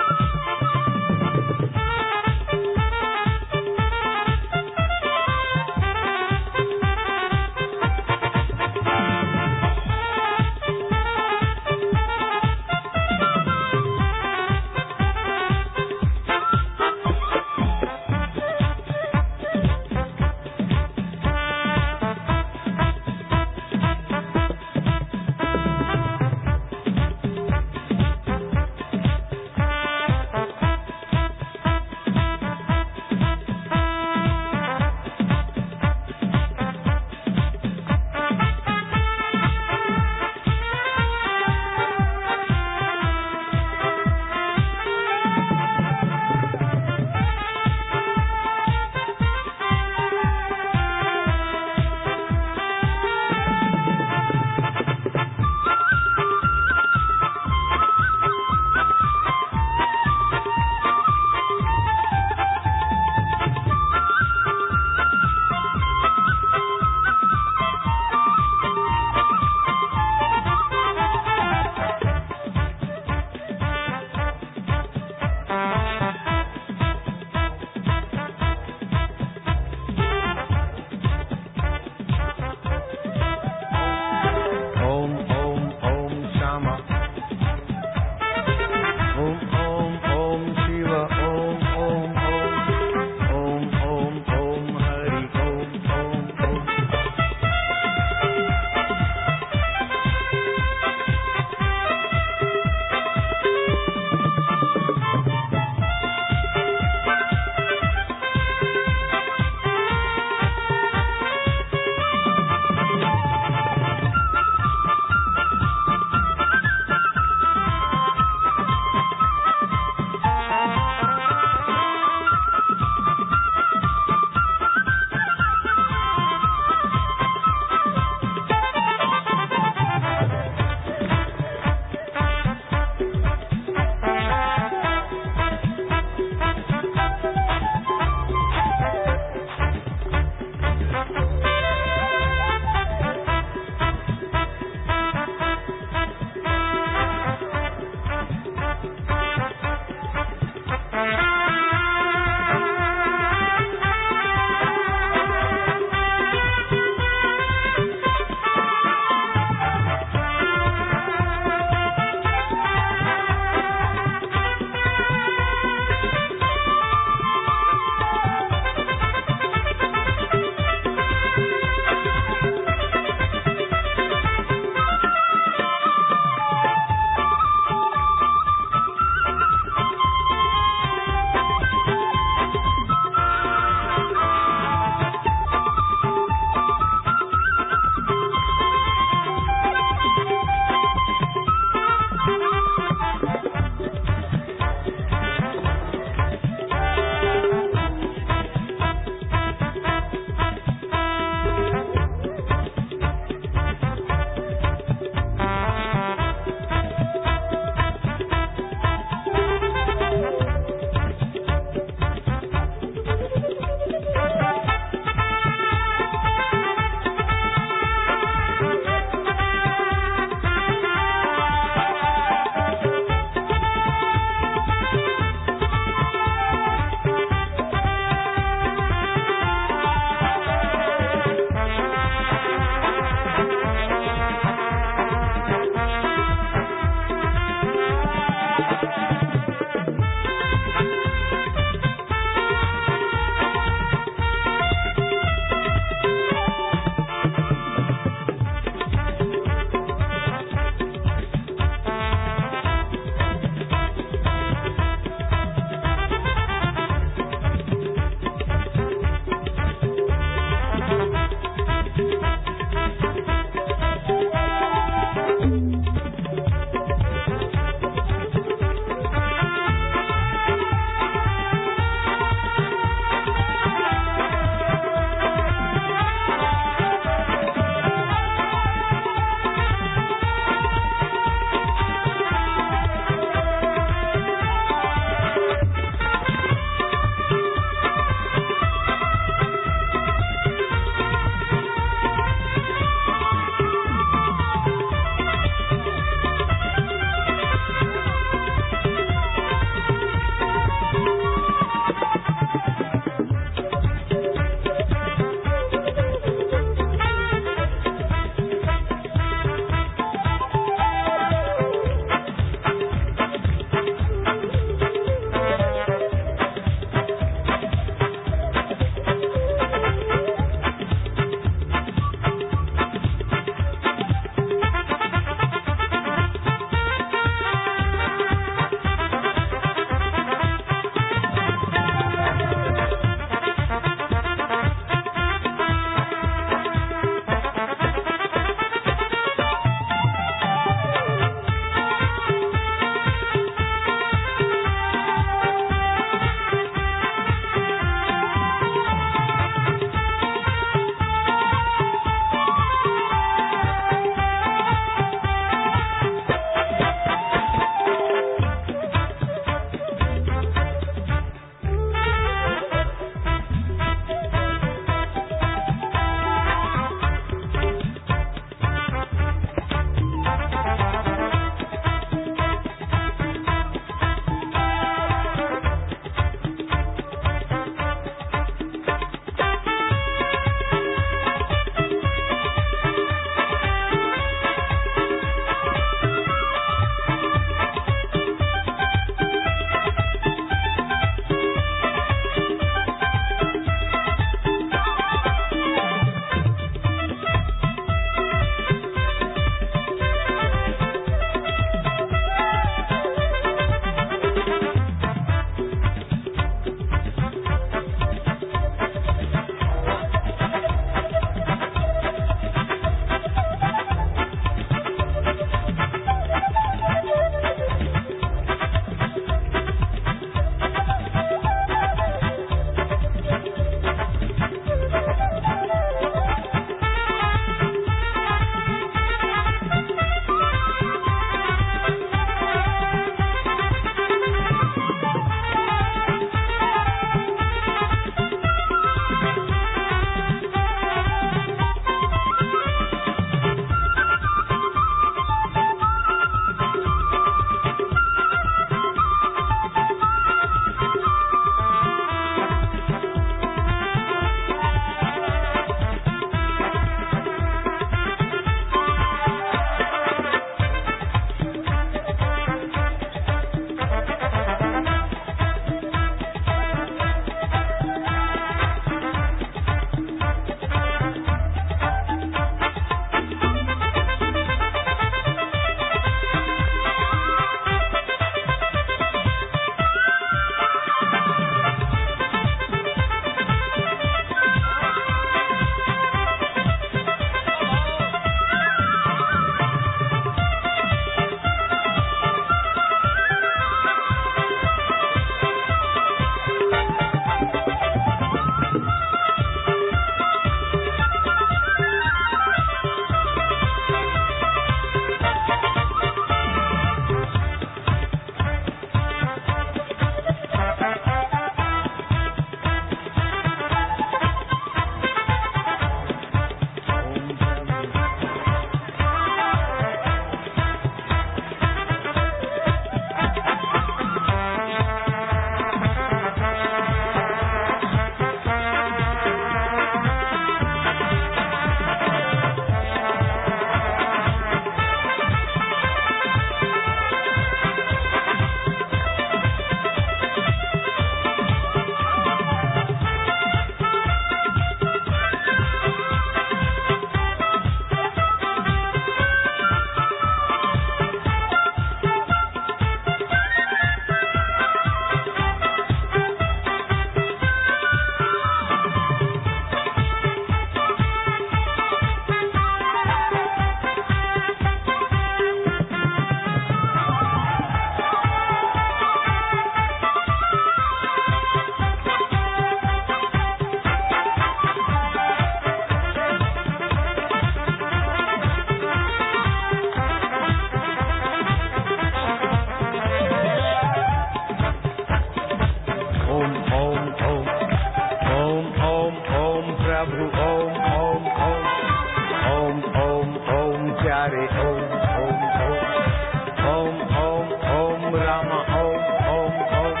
राम ओम ओम ओम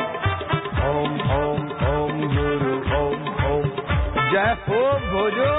ओम ओम ओम गुरु ओम ओम। जय हो भोजो।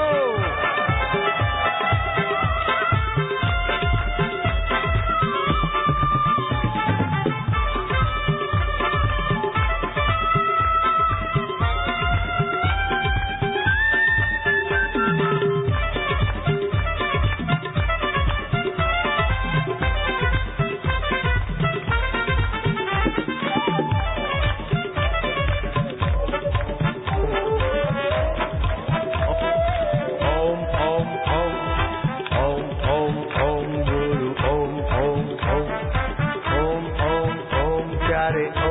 Hare